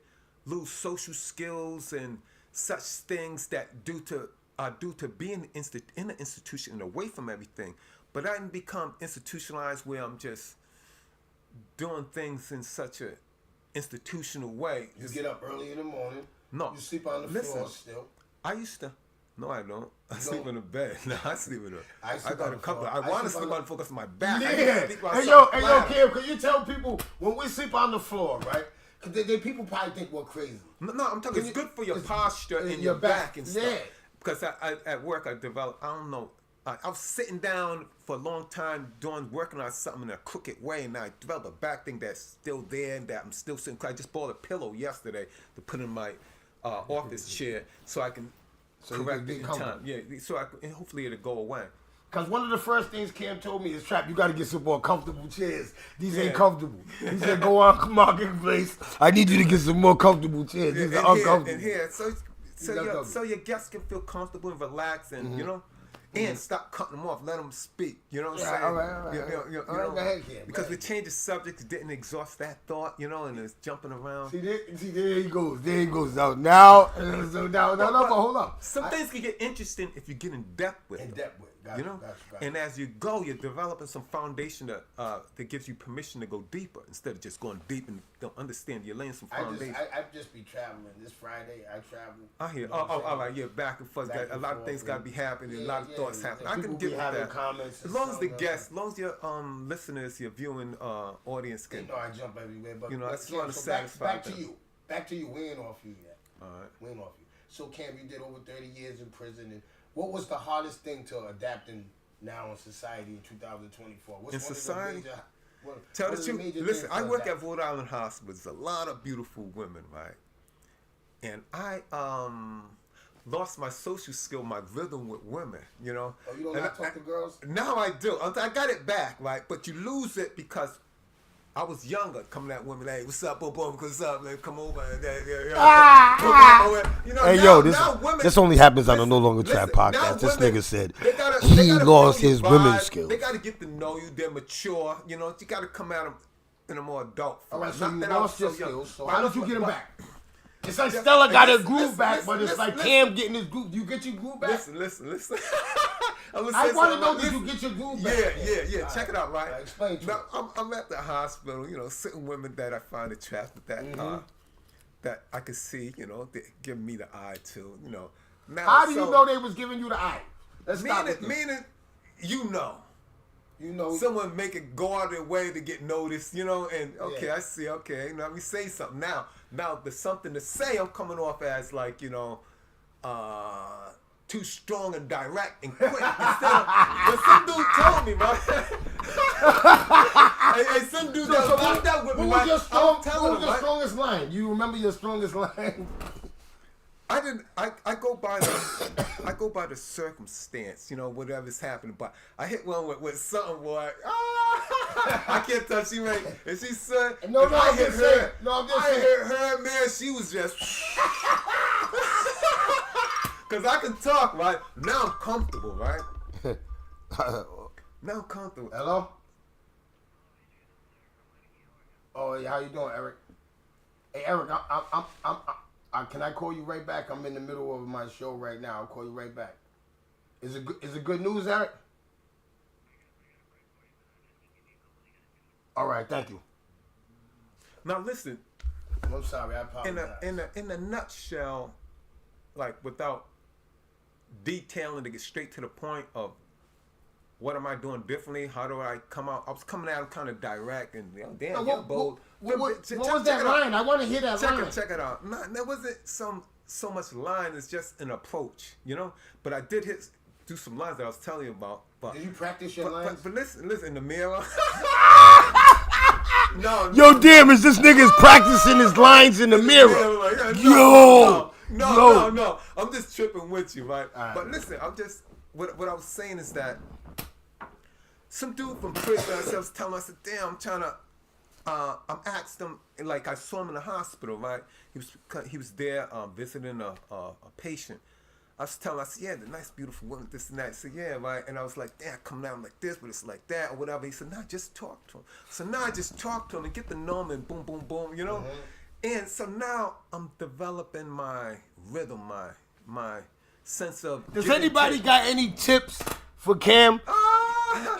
lose social skills and such things that due to being in an institution and away from everything. But I didn't become institutionalized where I'm just doing things in such a institutional way. You get up early in the morning. No. You sleep on the floor still. I used to. No, I don't. I sleep in the bed. No, I sleep in the. I sleep got on a the couple. floor. I I want to sleep sleep on on the floor because of my back. I Yeah. sleep on Hey something yo, flat. Cam, can you tell people when we sleep on the floor, right? Because people probably think we're crazy. No, I'm talking. It's good for your it's- posture and and your your back. back and stuff. Yeah. Because I at work I developed. I don't know. I was sitting down for a long time working on something in a crooked way, and I developed a back thing that's still there and that I'm still sitting. I just bought a pillow yesterday to put in my office chair so I can you correct can it get in time. comfortable. Yeah, so and hopefully it'll go away. Because one of the first things Cam told me is, Trap, you got to get some more comfortable chairs. These ain't Yeah. comfortable. He said, go on Marketplace. I need you to get some more comfortable chairs. These are uncomfortable. And here, so uncomfortable. so your guests can feel comfortable and relax, and you know, and stop cutting them off. Let them speak. You know what I'm Yeah, saying? all right. You All know, right, go ahead, Cam, go because ahead. we changed the subject, didn't exhaust that thought, you know, and it's jumping around. See, there he goes. There he goes. Now, but hold on. Some things can get interesting if you get in depth with In it. depth with. Gotcha, you know. gotcha. And as you go, you're developing some foundation that gives you permission to go deeper instead of just going deep and don't understand. You're laying some foundation. I just be traveling. This Friday, I travel. I hear. You know what I'm All saying? right, yeah, back and forth. Back A and lot of forth, things got to be happening. A lot of thoughts yeah. happen. I People can be get with having that. comments As and long as the stuff, guests, as long as your listeners, your viewing audience You can. know I jump everywhere, but You know, I but just wanna so satisfy back to them. you. Back to you. We ain't off you yet. All right. We ain't off you. So Cam, you did over 30 years in prison, and what was the hardest thing to adapt in now in society in 2024? What's In one of the society? major- Tell one the of the truth. major Listen, things I to work adapt? at Rhode Island Hospital. There's a lot of beautiful women, right? And I lost my social skill, my rhythm with women, you know. Oh, you don't And not talk to girls? Now I do. I got it back, right? But you lose it because I was younger, coming at women, hey, what's up, boom, boom, what's up, man, come over. You know, Hey, now, yo, now women, this only happens on the No Longer Trap listen, now podcast. This women, nigga said they gotta he feel lost your his vibe. women's skills. They got to get to know you. They're mature. You know, you got to come at them in a more adult All form. right, so Not you that I was lost your so young. skills. So But how I did you was- get them but- back? It's like Just- Stella got her listen, groove listen, back, but it's listen, like listen. Cam getting his groove. You get your groove back? Listen. I'm gonna I say want to something. know, did Listen. you get your groove back? Yeah. All Check it out, right? Explain to now, us. I'm at the hospital, you know, sitting women that I find attractive, that I can see, you know, they give me the eye to, you know. Now, How do you know they was giving you the eye? Let's start with this. Meaning, you know. You know, Someone make it go out of their way to get noticed, you know, and okay, Yeah. I see, okay, now let me say something. Now there's something to say. I'm coming off as like, you know, too strong and direct and quick. But some dude told me, man. hey, some dude that locked up with me, What man. was your, I'm what telling was him, your right? strongest line? You remember your strongest line? I didn't. I go by the circumstance, you know, whatever's happening. But I hit one with something, boy. I can't touch you, man. And she said, No, if no, I I'm hit just her, saying. No, I'm just I saying. hit her, man. She was just. Cause I can talk, right? Now I'm comfortable, right? Now I'm comfortable. Hello? Oh, yeah, how you doing, Eric? Hey, Eric, can I call you right back? I'm in the middle of my show right now. I'll call you right back. Is it good news, Eric? All right, thank you. Now listen, I'm sorry, I apologize. in a nutshell, like without detailing to get straight to the point of what am I doing differently? How do I come out? I was coming at him kind of direct and damn, Now, you're bold. what was Check that it out. line? I want to hear that line. Check it out. No, there wasn't so much line. It's just an approach, you know. But I did do some lines that I was telling you about. But Did you practice your lines? but listen in the mirror. No. Yo, damn, is this nigga's practicing his lines in the mirror? No. I'm just tripping with you, right? All right. But listen, I'm just what I was saying is that some dude from prison I was telling me, I said, damn, I'm trying to I'm asked him, like I saw him in the hospital, right? He was there visiting a patient. I was telling him, I said, yeah, the nice, beautiful woman, this and that. He said, yeah, right. And I was like, damn, come down like this, but it's like that, or whatever. He said, nah, just talk to him. So now I just talk to him and get to know him and boom, boom, boom, you know? And so now I'm developing my rhythm, my sense of. Does anybody got any tips for Cam? Ah!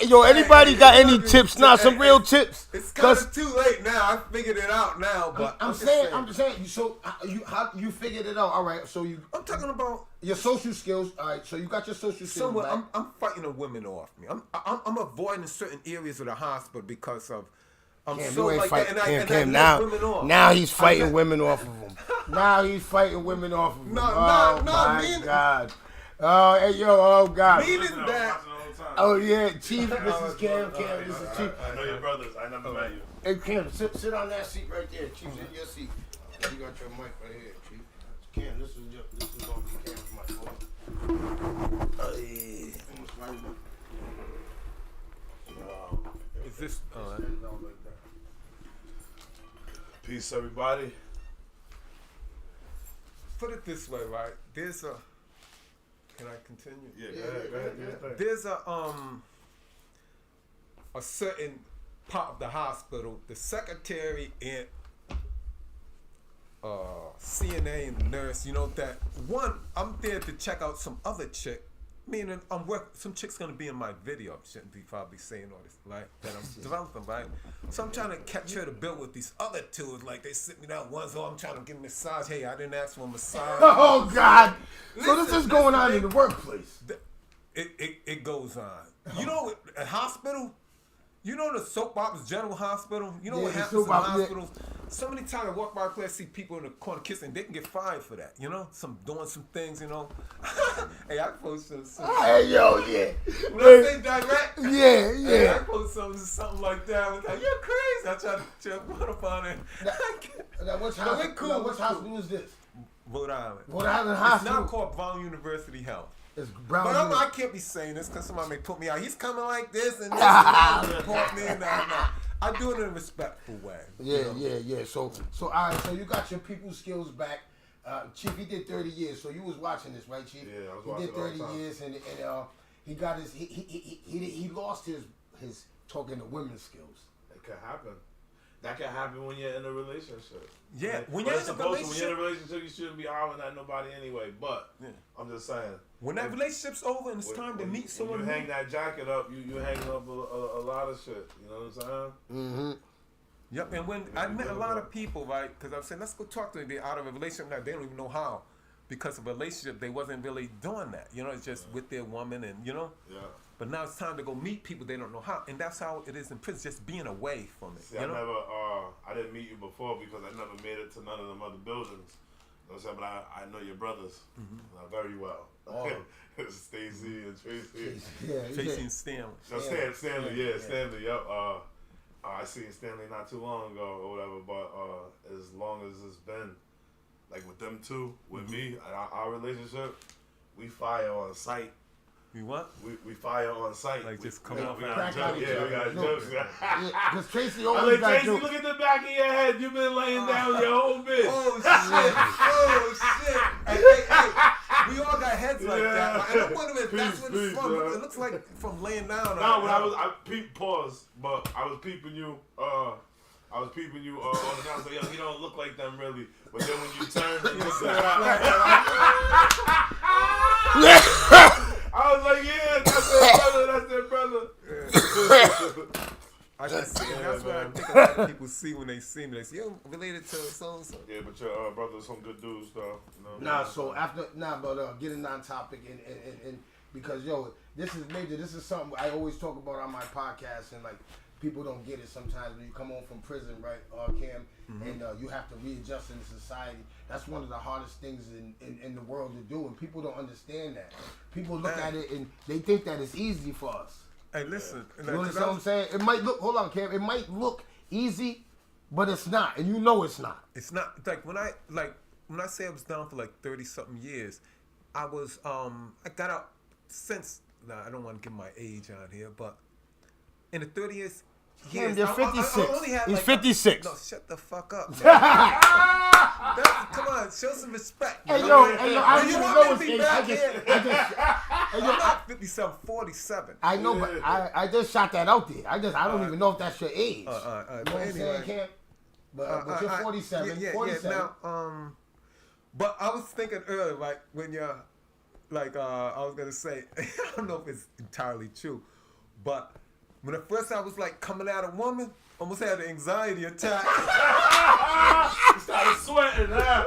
Yo, anybody got any tips? Nah, some Hey, real tips. It's kind of too late now. I figured it out now, but I'm just just saying. So you figured it out? All right. So I'm talking about your social skills. All right. So you got your social skills somewhat. back. I'm fighting the women off me. I'm avoiding certain areas of the hospital because of. I'm Cam, so you ain't like fighting. that, and I Cam, let women off. now he's fighting women off of him. Now he's fighting women off of him. No, oh my mean- God. Oh, hey, yo, oh God. Meaning that. Oh yeah, Chief. This is Cam. Cam, this is Chief. I know your brothers. I never met you. Hey Cam, sit on that seat right there, Chief. Sit in your seat. You got your mic right here, Chief. Cam, this is gonna be Cam's mic. Is this? Peace, everybody. Put it this way, right? There's a. Can I continue? Yeah, go ahead. There's a certain part of the hospital, the secretary and CNA and the nurse, you know, that one, I'm there to check out some other chick meaning some chick's gonna be in my video. I shouldn't be probably saying all this, right? That I'm developing, right? So I'm trying to catch her to build with these other two. Like they sit me down once, I'm trying to give a massage. Hey, I didn't ask for a massage. Oh God! So this is going on in the workplace. It goes on. You know, at hospital. You know the soap operas, General Hospital. You know what happens in hospitals. So many times I walk by a place, see people in the corner kissing. They can get fired for that. You know, doing some things. You know. Hey, I post some. Hey yo, yeah. When I say direct. Yeah. Hey, I post something like that. I'm like, you're crazy. I try to run up on it. Now, which hospital is this? Rhode Island. Rhode Island It's Hospital. now called Brown University Health. It's Brown. But I can't be saying this because somebody may put me out. He's coming like this and this and report me. No. I do it in a respectful way. Yeah. So all right. So you got your people skills back. Chief, he did 30 years. So you was watching this, right, Chief? Yeah, I was watching. He did 30 all the time. years, and he got his. He lost his talking to women's skills. It can happen. That can happen when you're in a relationship. Yeah, when But you're it's in a supposed to. When you're in a relationship, relationship, you shouldn't be hollering at nobody anyway. But I'm just saying. when that relationship's over and it's time to meet someone, When you hang that jacket up, you hanging up a lot of shit. You know what I'm saying? Mm-hmm. Yep, and when I met a lot of people, right, because I'm saying, let's go talk to them. They're out of a relationship now. They don't even know how. Because of a relationship, they wasn't really doing that. You know, it's just with their woman and, you know. Yeah. But now it's time to go meet people they don't know how. And that's how it is in prison, just being away from it. See, you know? I didn't meet you before because I never made it to none of them other buildings. You know what I'm saying? But I know your brothers very well. Oh. Stacy and Tracy. Tracy and Stanley. No, Stanley, Stanley, yep. I seen Stanley not too long ago or whatever, but as long as it's been, like with them two, with me, our relationship, we fire on sight. You what? We fire on sight. Like just come we off got and jokes. Yeah, we got jokes. Because Tracy I always like got Tracy, jokes. look at the back of your head. You've been laying down your whole bitch. Oh shit! Hey, we all got heads like that. And I wonder if that's what it's from. It looks like from laying down. No, when I peeped, pause, but I was peeping you. I was peeping you on the ground. So, yo, you don't look like them really. But then when you turn, I was like, yeah, that's their brother. I can see, that's what I think a lot of people see when they see me. They say, yo, related to so-and-so. Yeah, but your brother's some good dudes, though. You know? Nah, so after but getting on topic and because yo, this is major. This is something I always talk about on my podcast, and like people don't get it sometimes when you come home from prison, right, Cam, and you have to readjust in society. That's one of the hardest things in the world to do, and people don't understand that. People look at it and they think that it's easy for us. Hey, listen. You understand what I'm saying? It might look. Hold on, Cam. It might look easy, but it's not, and you know it's not. It's not like when I say I was down for like 30-something years, I was I got out since. Now I don't want to give my age on here, but in the 30 years. Cam, you're 56. I only had He's like 56. No, shut the fuck up. Come on, show some respect. Hey yo, I You don't want know me his to be age. back I here? I'm just, not 57, 47. I know, but I just shot that out there. I don't even know if that's your age. You know what I'm saying, Cam? But you're 47. Yeah, 47. now, but I was thinking earlier, like when you're, like I was gonna say, I don't know if it's entirely true, but when at first I was like coming at a woman, almost had an anxiety attack. You started sweating, huh?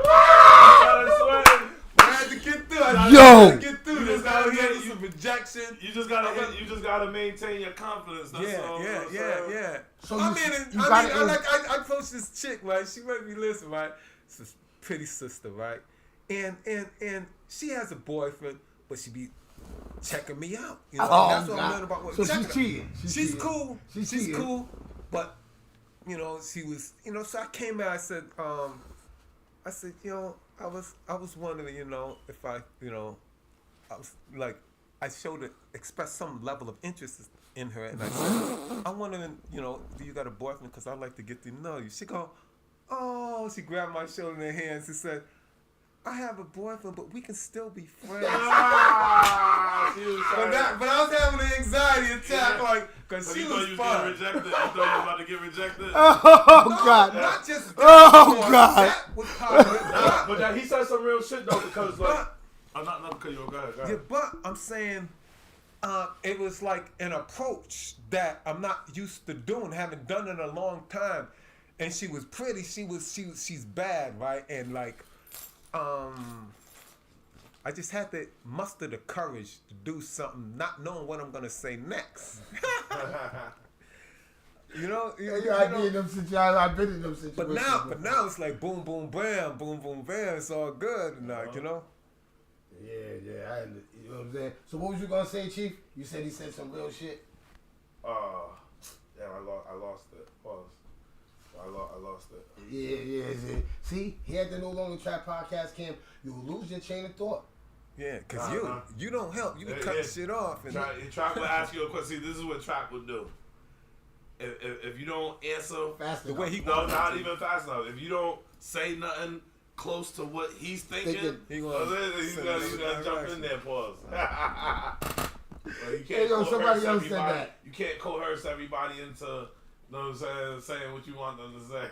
I had to get through. I Yo! had to get through this. Out here, some rejection. You just gotta maintain your confidence. That's all. Yeah. So I approached this chick, right? She made me listen, right? It's a pretty sister, right? And she has a boyfriend, but she be checking me out. You know, that's what I'm learning about. What So checking she's her. cheating. She's cool. She's She's cheating. cool, but you know, she was, you know. So I came out. I said, you know, I was wondering, you know, if I, you know, I was like, I showed it, expressed some level of interest in her, and I said, I'm wondering, you know, do you got a boyfriend? Because I'd like to get to know you. She go, oh, she grabbed my shoulder in her hands. She said, I have a boyfriend, but we can still be friends. But I was having an anxiety attack, like, because she was fun. Rejected. You thought you were about to get rejected. Oh God! Not just that. Oh God! That was positive. But he said some real shit though, because like Oh, not to cut you off. Go ahead. Yeah, but I'm saying it was like an approach that I'm not used to doing, haven't done it in a long time. And she was pretty. She's bad, right? And like, I just had to muster the courage to do something, not knowing what I'm gonna say next. You know, I've been in them situations. But now it's like boom, boom, bam, boom, boom, bam. It's all good, and like, you know. Yeah, you know what I'm saying? So what was you gonna say, Chief? You said he said some real shit. Damn, I lost it. Pause. I lost it. Yeah. See, he had the No Longer Trap podcast, Cam. You'll lose your chain of thought. Yeah, cause you don't help. You cut the shit off. And Trap will ask you a question. See, this is what Trap would do. If you don't answer Fast the way he no, not even fast enough. If you don't say nothing close to what he's thinking, he's gonna jump in there. Pause. Well, you can't somebody else said that. You can't coerce everybody into, you know what I'm saying what you want them to say.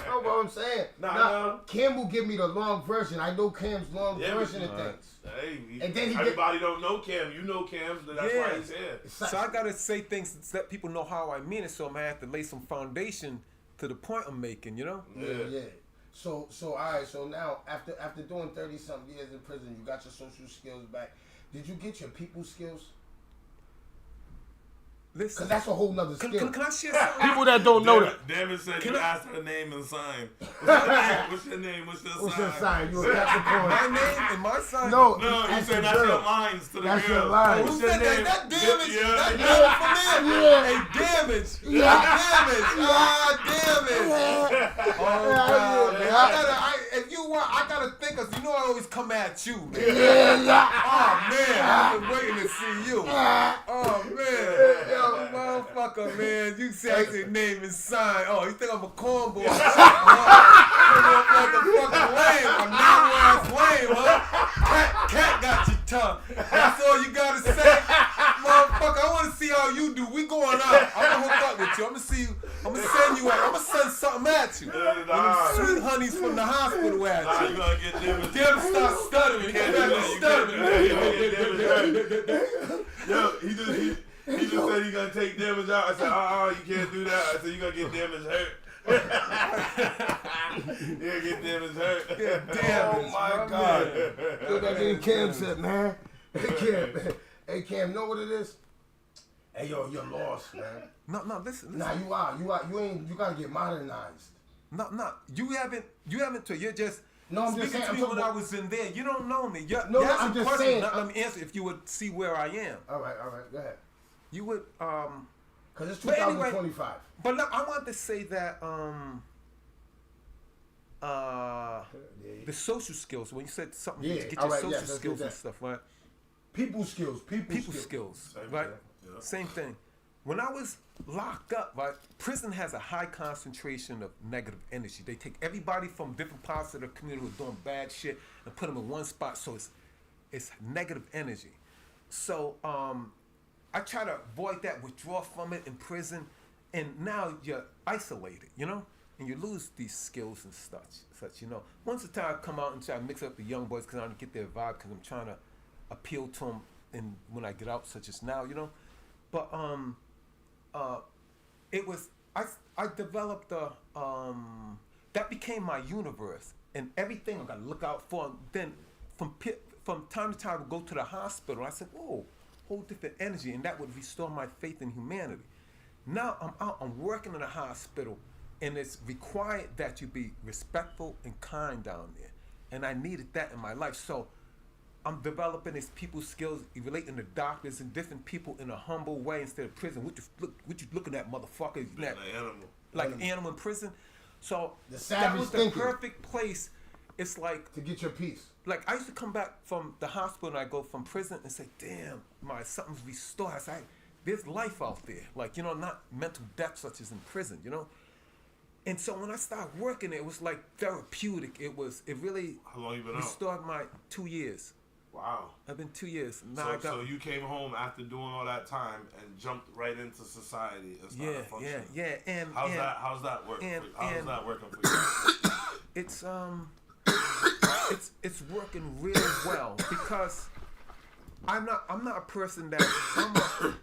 No, what I'm saying. Nah. Cam will give me the long version. I know Cam's long version of things. Hey, and then everybody don't know Cam. You know Cam, so that's why he's here. So I gotta say things to let people know how I mean it. So I'm gonna have to lay some foundation to the point I'm making. You know? Yeah. So all right. So now after doing 30-something years in prison, you got your social skills back. Did you get your people skills? Listen, because that's a whole nother skill. Can I share something? People that don't know that. Damon said you asked her name and sign. What's your name? What's your sign? You a Capricorn. My name and my sign? No, you said that's your lines to the that's girl. Your lines. Who said that? That damage. Yeah. That damage from there. Yeah. Hey, damage. Yeah. Damage. Oh, God, man. I gotta think, cause you know I always come at you, man. Oh, man. I've been waiting to see you. Oh, man. Yo, motherfucker, man. You say name and sign. Oh, you think I'm a cornball? Motherfucker, lame. A new-ass lame, huh? Cat got your tongue. That's all you gotta say? Motherfucker, I wanna see how you do. We going out. I'm gonna hook up with you. I'm gonna see you. I'm gonna send you out. I'm gonna send something at you. One of them sweet honeys from the hospital at you. You gonna get them. Them start stuttering. Yo, he just said he gonna take damage out. I said, you can't do that. I said, you gonna get damage hurt. You gonna get damage hurt. Oh my God. Look at that Cam said, man. Hey Cam, know what it is? Hey yo, you're lost, man. No, listen. Nah, you gotta get modernized. No, you haven't. You're just. No, I'm just speaking saying. to me when I was in there. You don't know me. I'm just saying. Let me answer if you would see where I am. All right, go ahead. You would. Because it's 2025. Anyway, but look, I want to say that the social skills. When you said something, you get your social skills and stuff, right? People skills. People skills, right? Yeah. Same thing. When I was locked up, right, prison has a high concentration of negative energy. They take everybody from different parts of the community who are doing bad shit and put them in one spot, so it's negative energy. So I try to avoid that, withdraw from it in prison, and now you're isolated, you know, and you lose these skills and such, you know. Once a time I come out and try to mix up the young boys because I don't get their vibe because I'm trying to appeal to them and when I get out, such as now, you know. But it was I developed that became my universe and everything I got to look out for. And then from time to time I would go to the hospital. I said, whoa, whole different energy, and that would restore my faith in humanity. Now I'm out, I'm working in a hospital, and it's required that you be respectful and kind down there, and I needed that in my life. So I'm developing these people skills, relating to doctors and different people in a humble way instead of prison. What you looking at, motherfucker? Like an animal in prison. So that was the perfect place. It's like to get your peace. Like I used to come back from the hospital and I go from prison and say, damn, something's restored. I say, there's life out there. Like, you know, not mental death such as in prison, you know? And so when I started working, it was like therapeutic. It really How long you been restored my 2 years. Wow. I've been 2 years. Now so you came home after doing all that time and jumped right into society and started functioning. Yeah. And how's that working? How's that working for you? It's it's working real well because I'm not a person that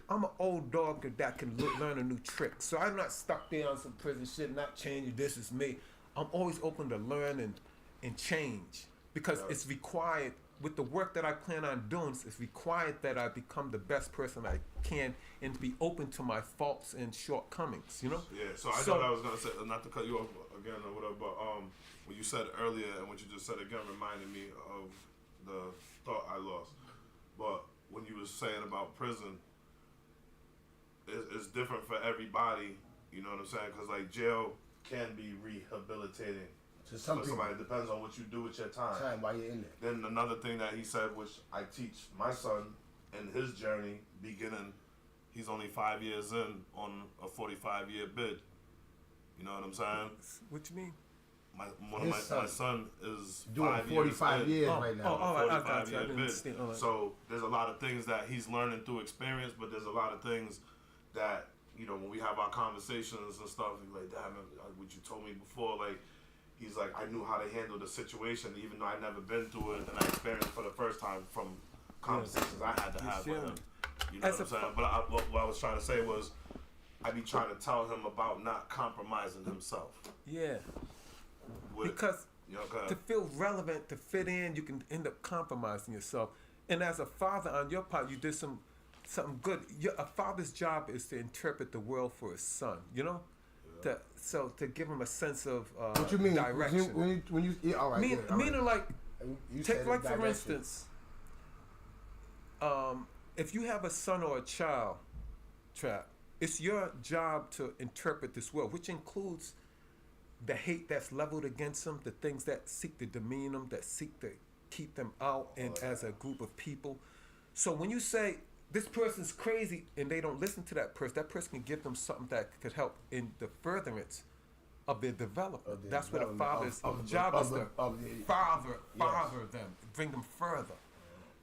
I'm an old dog that can learn a new trick. So I'm not stuck there on some prison shit, not changing. This is me. I'm always open to learn and change because it's required with the work that I plan on doing. It's required that I become the best person I can and to be open to my faults and shortcomings. You know? Yeah. So I thought I was gonna say, not to cut you off again or whatever, but what you said earlier and what you just said again reminded me of the thought I lost. But when you was saying about prison, it's different for everybody. You know what I'm saying? Because like jail can be rehabilitating To some for people. somebody. It depends on what you do with your Time while you're in there. Then another thing that he said, which I teach my son in his journey, beginning, he's only 5 years in on a 45-year bid. You know what I'm saying? What you mean? My His son is Doing 45 years right now. Oh, all right, I got you. I 45-year didn't bid. understand. All right. So there's a lot of things that he's learning through experience, but there's a lot of things that, you know, when we have our conversations and stuff, he's like, damn, what you told me before, like, he's like, I knew how to handle the situation, even though I'd never been through it, and I experienced it for the first time from conversations I had to have with him. You know As what I'm saying? But what I was trying to say was, I be trying to tell him about not compromising himself. Yeah. With, Because you know, 'cause- to feel relevant, to fit in, you can end up compromising yourself. And as a father, on your part, you did something good. A father's job is to interpret the world for his son. You know, to give him a sense of What you mean? direction. When you yeah, all right. Meaning, all right. meaning like, You said take like for direction. instance, if you have a son or a child, Trap, it's your job to interpret this world, which includes the hate that's leveled against them, the things that seek to demean them, that seek to keep them out and as a group of people. So when you say this person's crazy and they don't listen to that person can give them something that could help in the furtherance of their development. That's what a father's job is to father them, bring them further.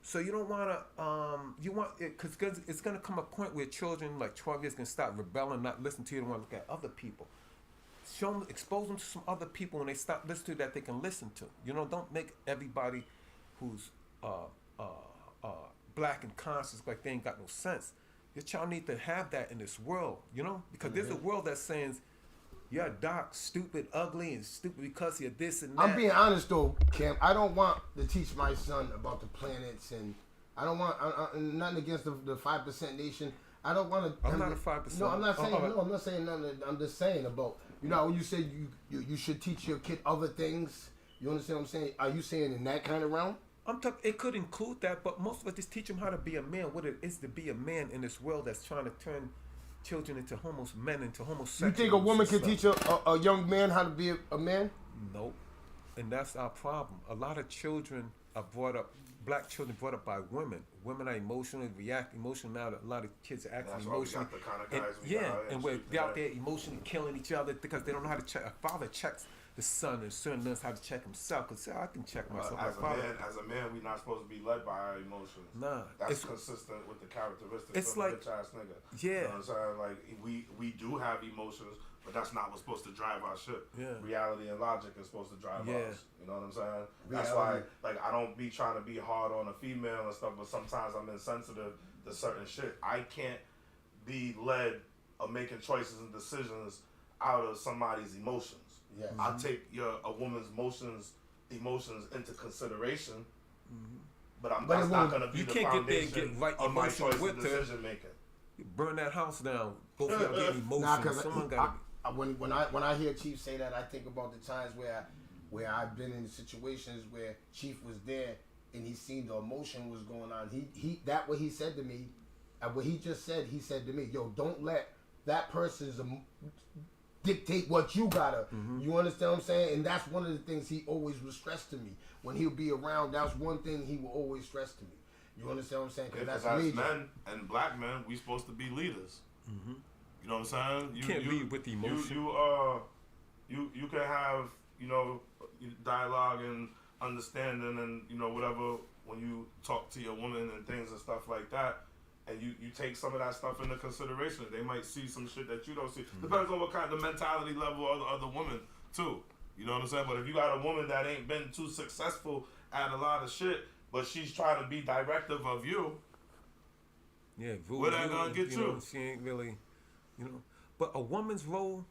So you don't want to, you want it, because it's going to come a point where children like 12 years can start rebelling, not listen to you, and want to look at other people. Show them, expose them to some other people when they stop listening to that they can listen to. You know, don't make everybody who's black and conscious like they ain't got no sense. Your child need to have that in this world, you know, because there's a world that's saying you're dark, stupid, ugly, and stupid because you're this and that. I'm being honest though, Cam. I don't want to teach my son about the planets, and I don't want nothing against the 5% nation. I don't want to. I'm not a 5%. No, I'm not saying. No, I'm not saying nothing. I'm just saying about, you know, when you say you should teach your kid other things. You understand what I'm saying? Are you saying in that kind of realm? I'm talking. It could include that, but most of it just teach them how to be a man. What it is to be a man in this world that's trying to turn children into men into homosexuals. You think a woman can and teach a young man how to be a man? Nope. And that's our problem. A lot of children are brought up, black children brought up by women. Women are emotionally, react emotional now. A lot of kids are acting That's why we emotional. got the kind of And, guys we got out here and we're shooting out today. there emotionally killing each other because they don't know how to check. A father checks the son, and the son learns how to check himself. Because I can check myself. As My father, a man, we're not supposed to be led by our emotions. Nah, That's it's- consistent with the characteristics it's of like- a bitch ass nigga. Yeah. You know what I'm saying? Like we do have emotions, but that's not what's supposed to drive our shit. Yeah. Reality and logic is supposed to drive Yeah. us. You know what I'm saying? That's why, Reality. like, I don't be trying to be hard on a female and stuff, but sometimes I'm insensitive to certain shit. I can't be led of making choices and decisions out of somebody's emotions. Yes. I'll take a woman's emotions into consideration, but But that's it not won't- going to be you the can't get there and foundation get right of my emotional choice with and her. decision making. burn that house down. Both of y'all getting emotional. Nah, cause Someone got to when I hear Chief say that, I think about the times where I've been in situations where Chief was there and he seen the emotion was going on. He that what he said to me, what he just said, he said to me, yo, don't let that person's dictate what you gotta. You understand what I'm saying? And that's one of the things he always would stress to me when he'll be around. That's one thing he will always stress to me. You understand what I'm saying? Because Because as that's major. men and black men, we supposed to be leaders. You know what I'm saying? You Can't lead with emotion. You can have, you know, dialogue and understanding and, you know, whatever when you talk to your woman and things and stuff like that. And you take some of that stuff into consideration. They might see some shit that you don't see. Depends on what kind of mentality level of the woman too. You know what I'm saying? But if you got a woman that ain't been too successful at a lot of shit, but she's trying to be directive of you. Yeah, Where that gonna get you? Know, you? she ain't really, you know. But a woman's role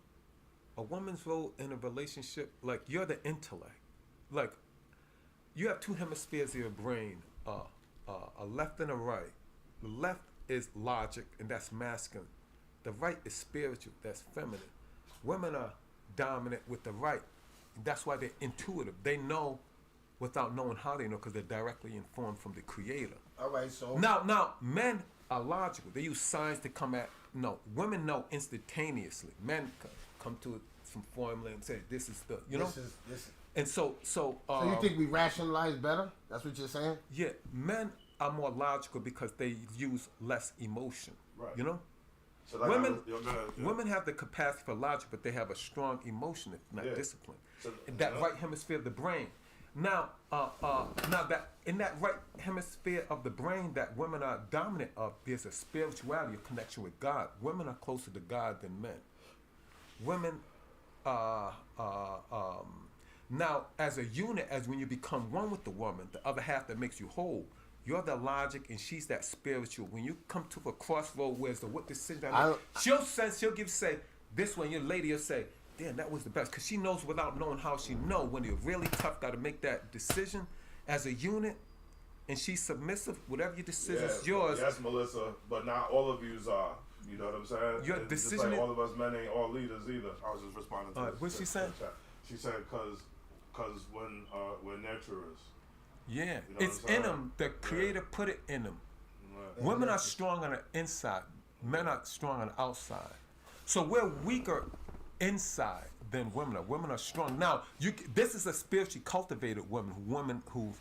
in a relationship, like you're the intellect. Like you have two hemispheres of your brain, a left and a right. The left is logic, and that's masculine. The right is spiritual, that's feminine. Women are dominant with the right. And that's why they're intuitive. They know without knowing how they know, because they're directly informed from the creator. All right, so Now, men are logical. They use science to come at. No, women know instantaneously. Men come to some formula and say, "This is the," you know. this. And so So you think we rationalize better? That's what you're saying? yeah, men are more logical because they use less emotion. Right. You know, So like women go ahead, yeah. women have the capacity for logic, but they have a strong emotion, if not Yeah. discipline. So- In that yeah. right hemisphere of the brain. Now that in that right hemisphere of the brain that women are dominant of, there's a spirituality, a connection with God. Women are closer to God than men. Women, now as a unit, as when you become one with the woman, the other half that makes you whole. You're the logic and she's that spiritual. When you come to a crossroad, where's the what decision I make, she'll give say this one. Your lady will say, damn, that was the best, because she knows without knowing how she know when you're really tough, got to make that decision as a unit, and she's submissive. Whatever your decision is yours. Yes, Melissa, but not all of yous are. You know what I'm saying? Your It's decision just like is- all of us men ain't all leaders either. I was just responding to this. what's she saying? chat. She said because when we're nurturers. Yeah, You know it's what I'm in saying? them. The creator put it in them. Right. Women are strong on the inside. Men are strong on the outside. So we're weaker inside than women are. Women are strong. Now, this is a spiritually cultivated woman who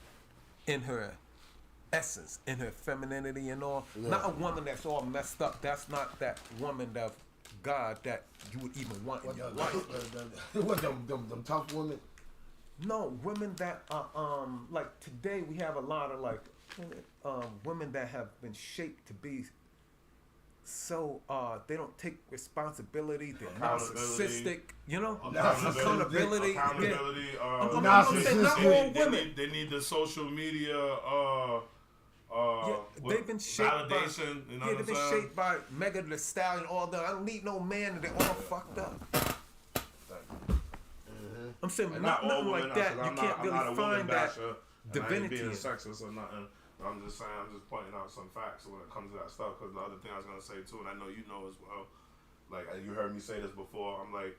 in her essence, in her femininity and all. Yeah. Not a woman that's all messed up. That's not that woman of God that you would even want in your life. What them tough women? No, women that are like today we have a lot of like women that have been shaped to be so they don't take responsibility, they're narcissistic, you know? Accountability. Accountability. I'm not saying not all women. They need the social media. Yeah, they've been shaped validation. by, You know yeah, what they've I'm been saying? shaped by Megan Thee Stallion, all that. I don't need no man, and they're all fucked up. I'm saying And not all nothing women, like that. I'm You not- can't I'm not a really woman find that basher, and I ain't divinity. being in it. sexist or nothing. I'm just saying, I'm just pointing out some facts when it comes to that stuff. Because the other thing I was gonna say too, and I know you know as well, like you heard me say this before. I'm like,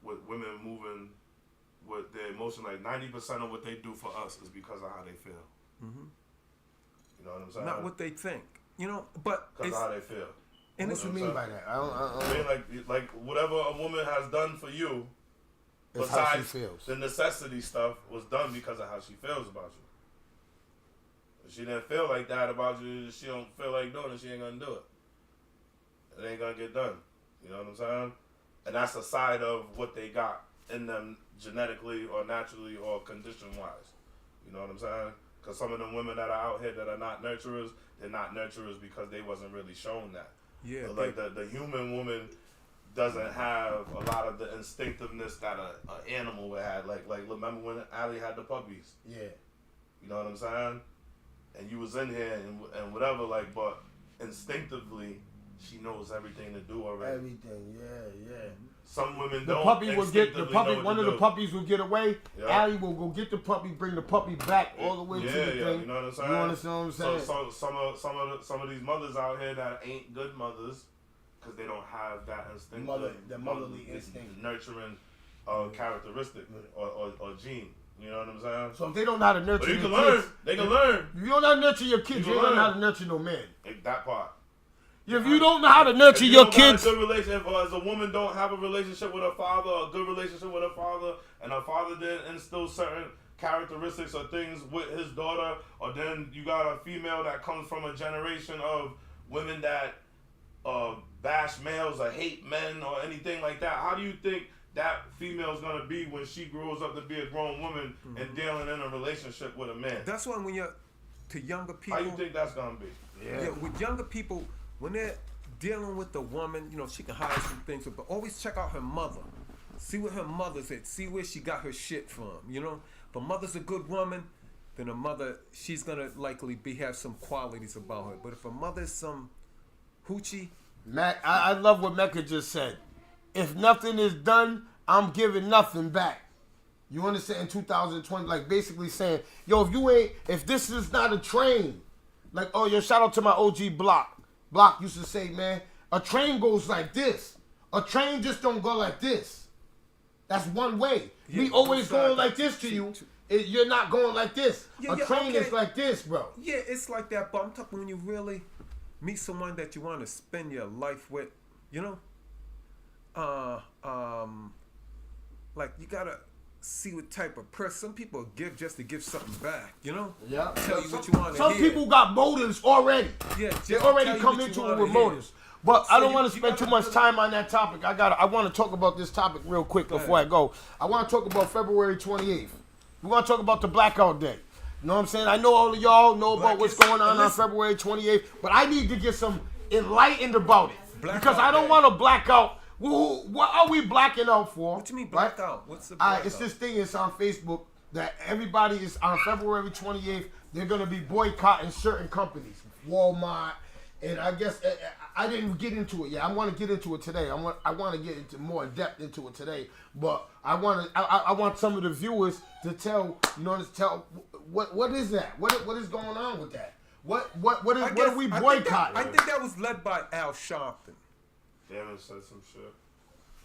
with women moving with their emotion, like 90% of what they do for us is because of how they feel. Mm-hmm. You know what I'm saying? Not what they think, you know. But Because it's of how they feel. and What it's you mean by that? I I mean, like whatever a woman has done for you, It's how she besides feels. the necessity stuff, was done because of how she feels about you. If she didn't feel like that about you, she don't feel like doing it, she ain't gonna do it. It ain't gonna get done. You know what I'm saying? And that's a side of what they got in them genetically or naturally or condition wise. You know what I'm saying? Because some of them women that are out here that are not nurturers, they're not nurturers because they wasn't really shown that. yeah, But like the human woman doesn't have a lot of the instinctiveness that an animal would have. Like remember when Allie had the puppies? Yeah. You know what I'm saying? And you was in here and whatever, like, but instinctively she knows everything to do already. Everything. Yeah. Some women The don't. puppy will get the instinctively puppy. know what One to of the do. puppies will get away. Yeah. Allie will go get the puppy, bring the puppy back all the way Yeah, to the yeah, thing. you know what I'm saying? You understand what I'm saying? So some of these mothers out here that ain't good mothers because they don't have that instinct, The motherly instinct. nurturing characteristic or gene. You know what I'm saying? So if they don't know how to nurture But you their can learn. kids, They can learn. if you don't know how to nurture your kids, You you can don't know how learn. to nurture no man. That part. If you don't know how to nurture If you your don't got kids, a good relationship, or as a woman don't have a relationship with her father, or a good relationship with her father, and her father didn't instill certain characteristics or things with his daughter, or then you got a female that comes from a generation of women that bash males or hate men or anything like that. How do you think that female's gonna be when she grows up to be a grown woman and dealing in a relationship with a man? that's why when you're to younger people. How you think that's gonna be? Yeah, with younger people, when they're dealing with the woman, you know, she can hide some things, but always check out her mother. See where her mother's at. See where she got her shit from. You know, if a mother's a good woman, then a mother, she's gonna likely have some qualities about her. But if a mother's some hoochie, Mac, I love what Mecca just said. If nothing is done, I'm giving nothing back. You understand? In 2020, like basically saying, yo, if this is not a train, like, oh, yo, shout out to my OG Block. Block used to say, man, a train goes like this. A train just don't go like this. That's one way. Yeah, Me always two sides. going like this to you. You're not going like this. Yeah, a yeah, train okay. is like this, bro. yeah, it's like that. But I'm talking when you really meet someone that you want to spend your life with, you know. Like you gotta see what type of person. Some people give just to give something back, you know. Yeah. Tell you what you want to Some hear. people got motives already. Yeah, just They to already tell you come what you into wanna it with hear. motives. But So I don't you- want to you spend too gotta- much time on that topic. I want to talk about this topic real quick before I go. I want to talk about February 28th. We're going to talk about the Blackout Day. You know what I'm saying? I know all of y'all know about what's Black going on listen. February 28th, but I need to get some enlightened about it. Blackout Because I don't Day. want to black out. What are we blacking out for? What you mean Right? blackout? What's the Alright, blackout? it's this thing. It's on Facebook that everybody is on February 28th. They're gonna be boycotting certain companies, Walmart, and I guess I didn't get into it yet. I want to get into it today. I want to get into more in depth into it today. But I want some of the viewers to tell what is that? What is going on with that? What are we boycotting? I think that was led by Al Sharpton. Damon said some shit.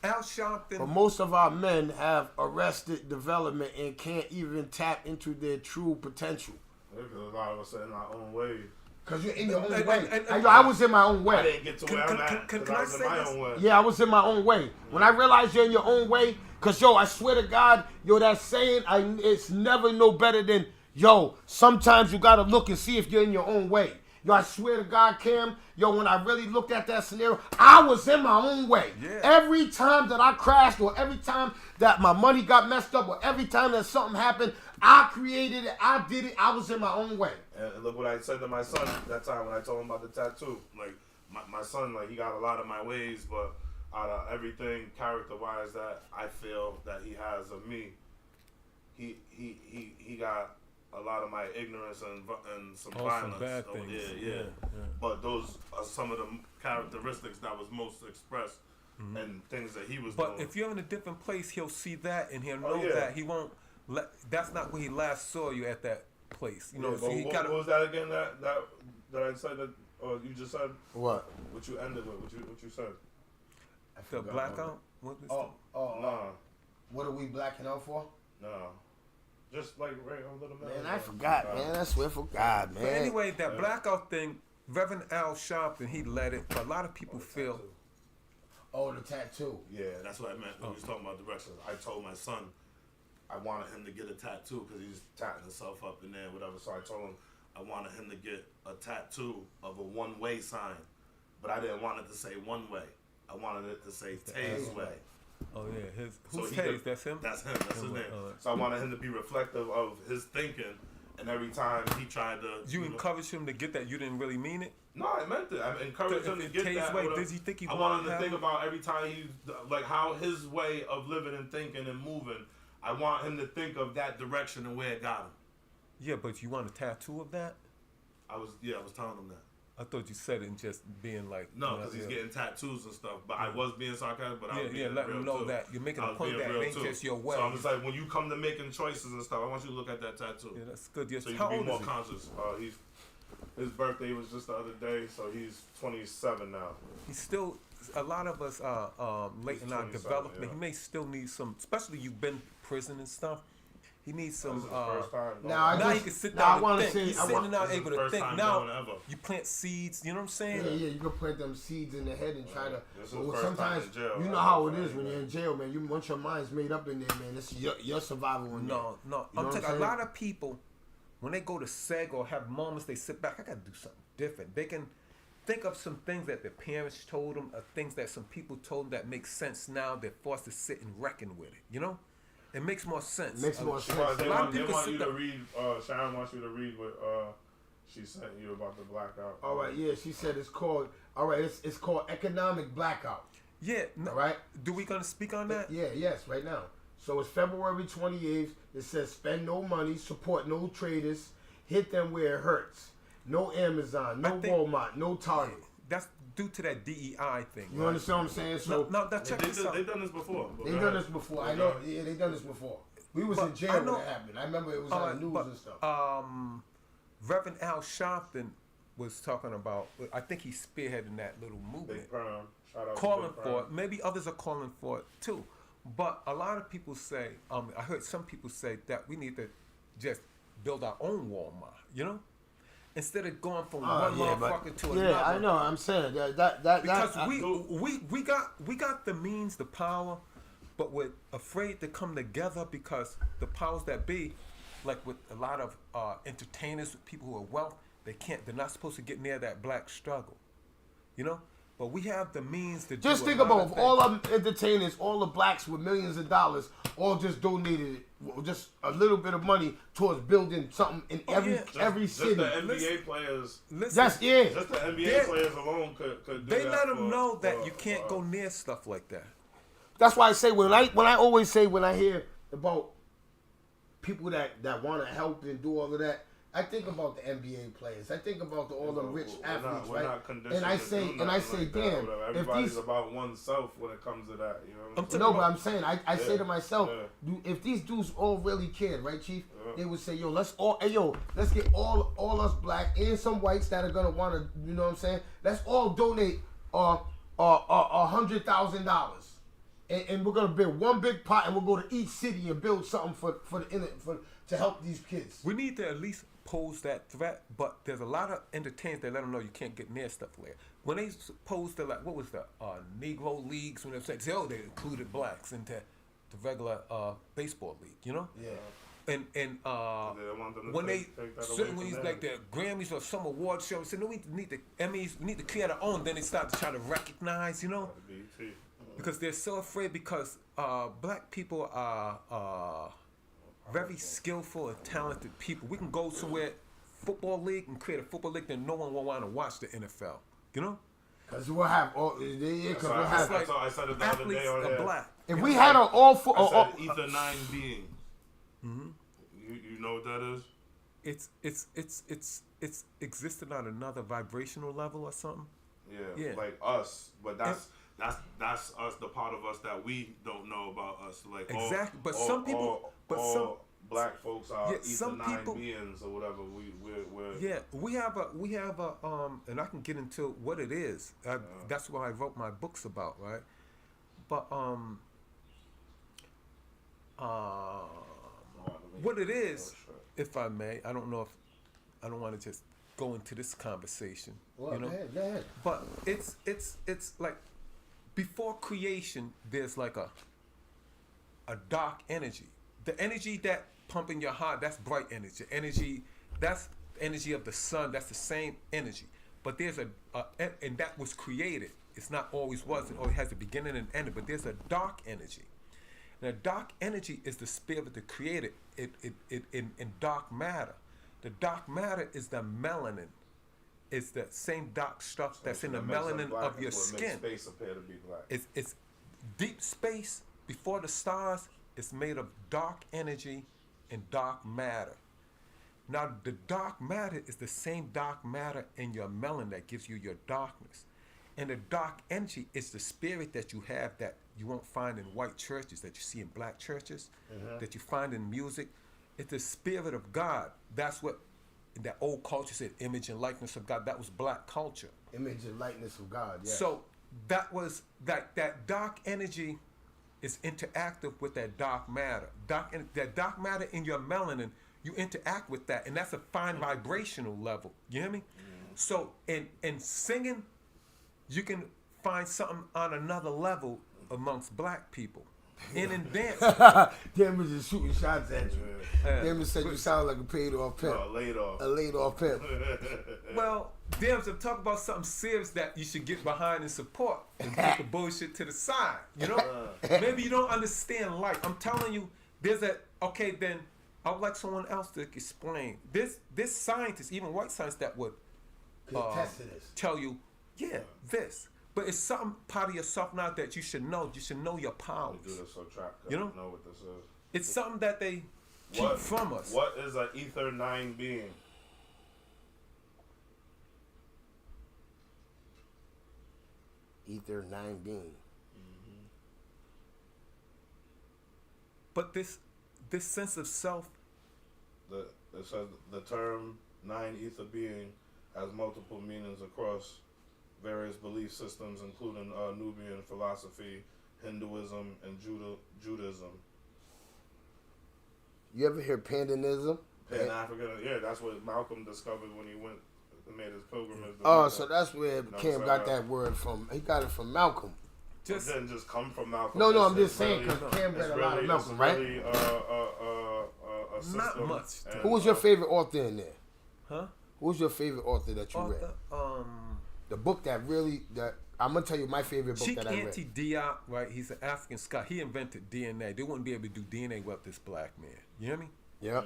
Al Sharpton. But most of our men have arrested development and can't even tap into their true potential. Because a lot of us are in our own way. Cause you're in your own And- way. and- I was in my own I way. didn't get to where I'm at can because I I was in say my this? own way. Yeah, I was in my own way. When I realized you're in your own way, cause yo, I swear to God, yo, that saying, it's never no better than, yo, sometimes you gotta look and see if you're in your own way. Yo, I swear to God, Cam, yo, when I really looked at that scenario, I was in my own way. Yeah. Every time that I crashed, or every time that my money got messed up, or every time that something happened, I created it, I did it, I was in my own way. And look what I said to my son that time when I told him about the tattoo. Like, my son, like, he got a lot of my ways, but out of everything character-wise that I feel that he has of me, he got a lot of my ignorance and some violence. bad Oh, things. yeah. But those are some of the characteristics that was most expressed and things that he was But doing. if you're in a different place, he'll see that and he'll know Oh, yeah. that he won't. That's not where he last saw you at that place. You know, Yeah, so he but gotta. what was that again? That I said that, or you just said What? what you ended with? What you said? The blackout. What was Nah, What are we blacking out for? nah. Just like right a little bit. Man, I forgot, man. I swear for God, man. But anyway, that blackout thing, Reverend Al Sharpton, he led it. But a lot of people feel. Oh, the tattoo. Yeah, that's what I meant when we was talking about directions. I told my son I wanted him to get a tattoo because he's tatting himself up in there, whatever. So I told him I wanted him to get a tattoo of a one-way sign, but I didn't want it to say one way. I wanted it to say Tay's way. Oh yeah, his So who's he Hayes? could- That's him. That's him. That's his name. Alright. So I wanted him to be reflective of his thinking, and every time he tried to, You know- encouraged him to get that. You didn't really mean it. No, I meant it. I encouraged him to If get Tay's that. way, whatever. does he think he I wanted wanted him to to think have- about every time he, like how his way of living and thinking and moving. I want him to think of that direction and where it got him. Yeah, but you want a tattoo of that? I was telling him that. I thought you said it and just being like. No, because he's getting tattoos and stuff. But I was being sarcastic, but I was being let real him know too. that you're making I a was point being that real it ain't too. just your way. So I was like, when you come to making choices and stuff, I want you to look at that tattoo. Yeah, that's good. Yes. So you How can old be more is he? conscious. His birthday was just the other day, so he's 27 now. He's still. A lot of us are late in our 27, development. yeah. He may still need some, especially you've been prison and stuff. He needs some. This is the first time. Now I Now he just- can sit now I down wanna and think. say- He's I sitting want- now this is able the to first think. time Now going ever. you plant seeds. You know what I'm saying? Yeah, you can plant them seeds in the head and try to. This is Well, first time sometimes in jail. you know how it is when you're in jail, man. Once your mind's made up in there, man, it's your survival in there. No. You know I'm what telling I'm a lot saying? of people, when they go to seg or have moments, they sit back. I gotta do something different. They can think of some things that their parents told them, or things that some people told them that make sense now. They're forced to sit and reckon with it. You know, it makes more sense. Makes more sense. They A lot of want, they people want sit you to down- read. Sharon wants you to read what she sent you about the blackout. All right, yeah, she said it's called. All right, it's called economic blackout. Yeah. No, All right. Do we gonna speak on that? Yeah, yes, right now. So it's February 28th. It says spend no money, support no traders, hit them where it hurts. No Amazon, no I think- Walmart, no Target. That's due to that DEI thing. You understand what I'm saying? So No, check this out. They've done this before. they've done this before. I know. Yeah, they've done this before. We was But in jail I when know- it happened. I remember it was on the news But, and stuff. Reverend Al Sharpton was talking about. I think he spearheaded that little movement. Big Perm. Shout out Calling to Big for Perm. it. Maybe others are calling for it too. But a lot of people say, I heard some people say that we need to just build our own Walmart, you know? Instead of going from one motherfucker to another. yeah, I know. I'm saying that Because I- we got the means, the power, but we're afraid to come together because the powers that be, like with a lot of entertainers, people who are wealth, they're not supposed to get near that black struggle, you know? But we have the means to just do think a lot about of if all things. them entertainers, all the blacks with millions of dollars, all just donated just a little bit of money towards building something in every Just city. the NBA players. Listen, Just yeah. Just the NBA Yeah. players alone could do they that. let them for- know that for- you can't for go us. near stuff like that. That's why I say when I always say when I hear about people that want to help and do all of that, I think about the NBA players. I think about all the rich athletes, We're right? not conditioned And I to say do and I nothing say, like that, damn, whatever. if Everybody's these about oneself when it comes to that. You know what I'm saying? no, but I'm saying I say Yeah. to myself, Yeah. if these dudes all really cared, right, Chief? They would say, let's get all us black and some whites that are gonna want to, you know what I'm saying? Let's all donate $100,000, and we're gonna build one big pot, and we'll go to each city and build something for to help these kids. We need to at least pose that threat, but there's a lot of entertainers that let them know you can't get near stuff like that. When they posed the, like, what was the Negro leagues, when they said, they included blacks into the regular baseball league, you know? Yeah. And want them to when take that away certain from when he's them. like the Grammys or some award show, said no, we need the Emmys, we need to create our own. Then they start to try to recognize, you know, BT. because they're so afraid because black people are very skillful and talented people. We can go somewhere, football league, and create a football league that no one will want to watch the NFL. You know, Cause we'll have all. Cause So we'll I have. said- I said it the other athletes day on are here. black. If we had an all for, I said Ether 9 being. You know what that is? It's existed on another vibrational level or something. Yeah, Yeah. like us, but that's us, the part of us that we don't know about us. Like Exactly, but some people- but all some- black folks are Yeah, Ether some 9 people- beings or whatever. We're Yeah, we have a and I can get into what it is. That's what I wrote my books about, right? But what it is, if I may, I don't know if I don't want to just go into this conversation, Well, you know. go ahead. But it's like before creation, there's like a dark energy. The energy that pump in your heart, that's bright energy. Energy, that's the energy of the sun. That's the same energy. But there's and that was created. It's not always was, or it has a beginning and end. But there's a dark energy. And the dark energy is the spirit of the creator. It in dark matter. The dark matter is the melanin. It's the same dark stuff that's in the melanin of your skin. Space appear to be black. It's deep space before the stars. It's made of dark energy and dark matter. Now, the dark matter is the same dark matter in your melanin that gives you your darkness. And the dark energy is the spirit that you have that you won't find in white churches, that you see in black churches, that you find in music. It's the spirit of God. That's what that old culture said, image and likeness of God. That was black culture. Image and likeness of God. Yeah. So that was that dark energy is interactive with that dark matter. That dark matter in your melanin, you interact with that, and that's a fine vibrational level. You hear me? So in singing, you can find something on another level amongst black people. And in dance, Them is just shooting shots at you. Them just said you sound like a paid off pimp. Laid off. A laid off pimp. well, damn, to talk about something serious that you should get behind and support and put the bullshit to the side. You know, maybe you don't understand life. I'm telling you, okay. Then I would like someone else to explain this. This scientist, even white scientists, that would Contest to this. tell you, this. But it's something part of yourself now that you should know. You should know your powers. We do this so trap. You know? Know what this is. It's something that they keep from us. What is an ether 9 being? Ether 9 being. But this sense of self. It says the term 9 ether being has multiple meanings across various belief systems, including Nubian philosophy, Hinduism, and Judaism. You ever hear Pandanism? Pan-African, yeah, that's what Malcolm discovered when he went and made his pilgrimage. Oh, so that's where Cam got that word from. He got it from Malcolm. It didn't just come from Malcolm. No, I'm It's just saying really- because Cam read it's a lot of really- Malcolm, it's right? really, a system. Not much. And, Who was your favorite author in there? Huh? Who was your favorite author that you read? The book that I'm gonna tell you my favorite book Cheek that I read. Auntie Diop, right? He's an African Scot. He invented DNA. They wouldn't be able to do DNA without this black man. You hear me? Yep.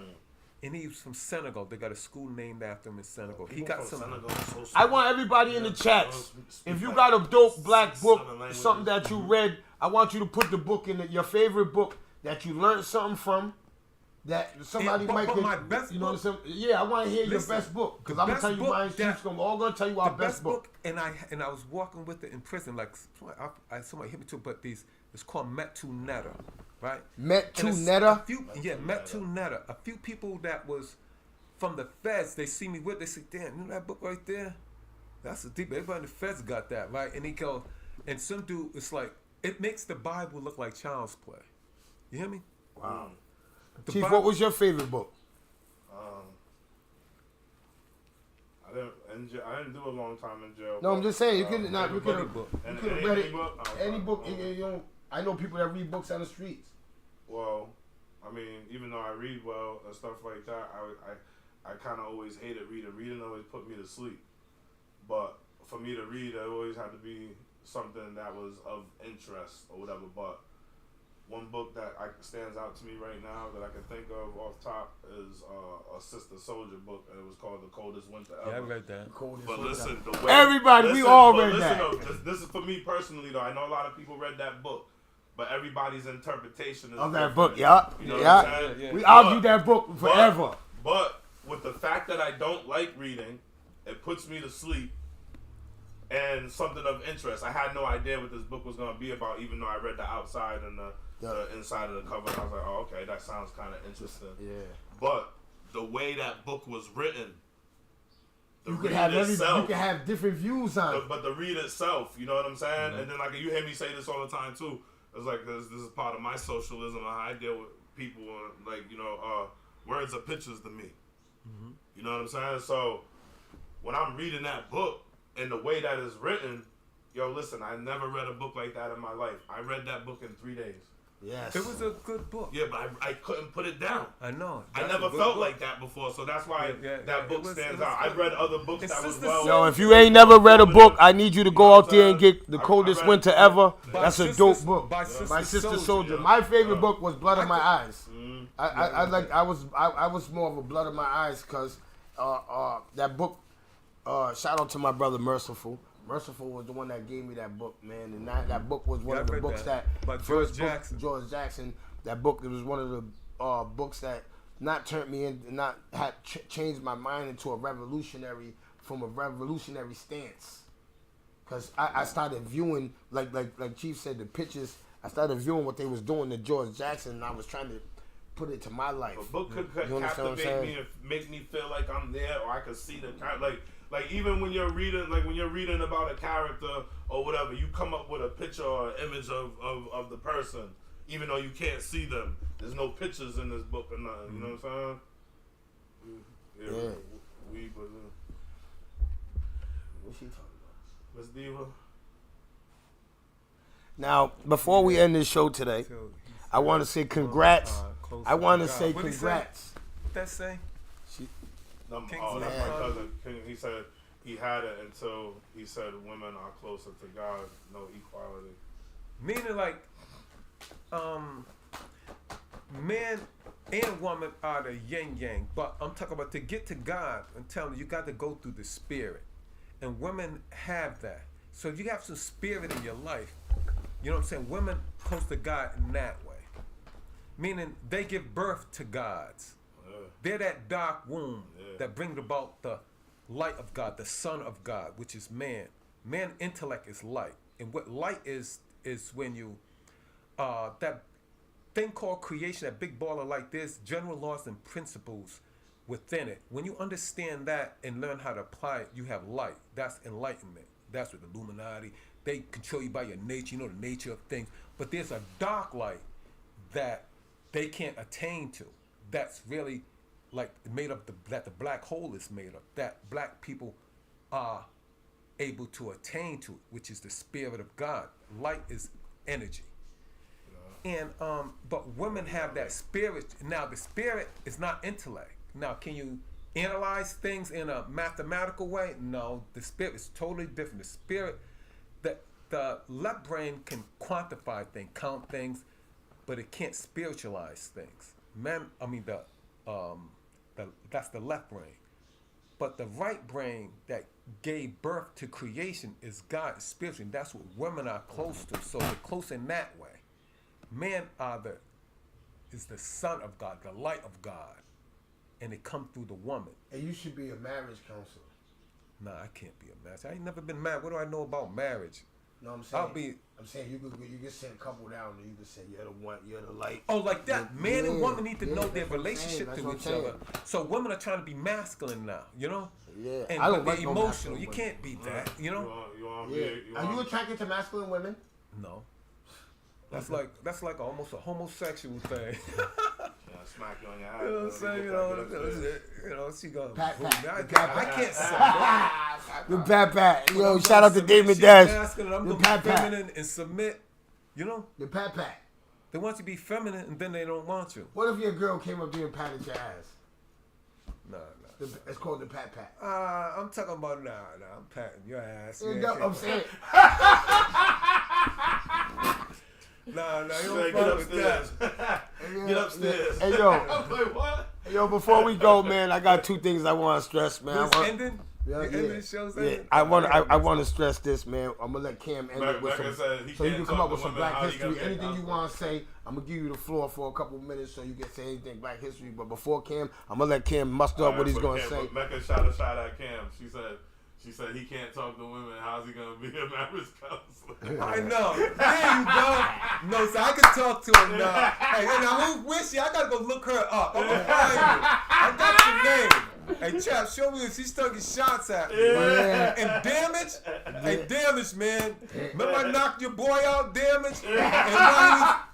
And he was from Senegal. They got a school named after him in Senegal. He People got from some. Senegal are so I smart. want everybody in the chats. Speak If you like got a dope black 6, book, 7 languages. something that you read, I want you to put the book in your favorite book that you learned something from. That somebody but might get. my best you know book- what I'm saying? Yeah, I want to hear your Listen, best book because the I'm gonna best tell you book mine. that- Chief's gonna all gonna tell you our The best book. and I was walking with it in prison. Like somebody hit me too, but it's called Metu Netta, right? Metu And it's Netta? Metu Netta. A few people that was from the feds, they see me with, they say, damn, you know that book right there? That's a deep. Everybody in the feds got that, right? And he goes, and some dude, it's like it makes the Bible look like child's play. You hear me? Wow. The Chief, Bible- what was your favorite book? I didn't do a long time in jail. No, I'm but, just saying you could not. You favorite could book. have. And You could have any read it. book? Oh, Any okay. book. You know, I know people that read books on the streets. Well, I mean, even though I read well and stuff like that, I kind of always hated reading. Reading always put me to sleep. But for me to read, it always had to be something that was of interest or whatever. But one book that stands out to me right now that I can think of off top is a Sister Soldier book, and it was called The Coldest Winter Ever. Yeah, I read that. But listen, the way Everybody, we all but read listen, that. Though, this is for me personally, though. I know a lot of people read that book, but everybody's interpretation is Of that different. book, yeah, You know what yeah. I'm saying? Yeah. We But- argued that book forever. But with the fact that I don't like reading, it puts me to sleep. And something of interest. I had no idea what this book was going to be about, even though I read the outside and the inside of the cover. And I was like, oh, okay, that sounds kind of interesting. Yeah. But the way that book was written, the You could read have itself, you could have different views on it. but the read itself, you know what I'm saying? And then like you hear me say this all the time too. It's like this is part of my socialism. How I deal with people, like words are pictures to me. You know what I'm saying? So when I'm reading that book and the way that it's written, yo, listen, I never read a book like that in my life. I read that book in 3 days. Yes. It was a good book. Yeah, but I couldn't put it down. I know. I That's never a good felt book. like that before, so that's why Yeah, that book it was stands good. out. I've read other books It's that was Sister well. Yo, if you ain't never read a book, I need you to go out there and get The Coldest I read- Winter Ever. By That's a Sister- dope book. by My Sister Sister Soldier. Soldier. My favorite book was Blood of My Eyes. Mm-hmm. I was more of a Blood of My Eyes because that book. Shout out to my brother Merciful. Merciful was the one that gave me that book, man. And that book was one Yeah, of the I read books that. that By first George book- Jackson. George Jackson. That book, it was one of the books that not turned me in, not had changed my mind into a revolutionary from a revolutionary stance. Cause I started viewing like Chief said, the pictures. I started viewing what they was doing to George Jackson, and I was trying to put it to my life. A book could You understand what I'm captivate saying? me and make me feel like I'm there, or I could see the like even when you're reading about a character or whatever, you come up with a picture or an image of the person, even though you can't see them. There's no pictures in this book or nothing. You know what I'm saying? Yeah. We but What's she talking about? Miss Diva. Now, before we end this show today, I want to say congrats. I want to say What'd he say? congrats. What that say? That's Yeah. my cousin. He said he had it until he said women are closer to God, no equality. Meaning like, man and woman are the yin yang, but I'm talking about to get to God. I'm telling you, you got to go through the spirit, and women have that. So if you have some spirit in your life, you know what I'm saying? Women close to God in that way. Meaning they give birth to gods. They're that dark womb that brings about the light of God, the Son of God, which is man. Man intellect is light. And what light is when you, that thing called creation, that big ball of light, there's general laws and principles within it. When you understand that and learn how to apply it, you have light. That's enlightenment. That's what the Illuminati, they control you by your nature, you know the nature of things. But there's a dark light that they can't attain to. That's really like made up, that the black hole is made of, that black people are able to attain to, which is the spirit of God. Light is energy. And but women have that spirit. Now the spirit is not intellect. Now can you analyze things in a mathematical way? No, the spirit is totally different. The spirit, the left brain can quantify things, count things, but it can't spiritualize things. That's the left brain. But the right brain that gave birth to creation is God, spiritual. And that's what women are close to. So they're close in that way. Men is the son of God, the light of God. And it comes through the woman. And you should be a marriage counselor. Nah, I can't be a marriage. I ain't never been married. What do I know about marriage? No, I'm saying you could send a couple down and you could say you're the one, you're the light. Oh, like that. Man and woman need to know their relationship to each other. So women are trying to be masculine now, you know? Yeah. And I don't but like they're no emotional. masculine You women. can't be that, you know? Are you attracted to masculine women? No. That's like almost a homosexual thing. Smack you on your eye. You know what I'm saying? You know, she gonna Pat, I can't say that. The pat. Yo, I'm shout out to gonna David submit, Dash. she's masculine, I'm The gonna be pat. feminine and submit. You know? The pat. They want you to be feminine and then they don't want you. What if your girl came up here and patted your ass? Nah. It's called the pat. I'm talking about nah. I'm patting your ass. You know what I'm saying? Nah, you Say, don't get fuck with that. upstairs. Get upstairs. Hey, yo. I'm like, what? Yo, before we go, man, I got two things I want to stress, man. This ending? Yeah, The end of the show's Yeah, ending? I want to stress this, man. I'm gonna let Cam end it with Like I some, said, he so you can't can come talk up with to some women. Black How he history. gonna get Anything you counseling? want to say, I'm gonna give you the floor for a couple minutes so you can say anything Black history. But before Cam, I'm gonna let Cam muster up what he's gonna say. Mecca shot at Cam. She said he can't talk to women. How's he gonna be a marriage counselor? I know. There you go. No, so I can talk to him now. Hey, now where's she? I gotta go look her up. I'm gonna find you. I got your name. Hey, Chap, show me if she's taking shots at me. Yeah. And Damage? Hey, Damage, man. Remember I knocked your boy out, Damage?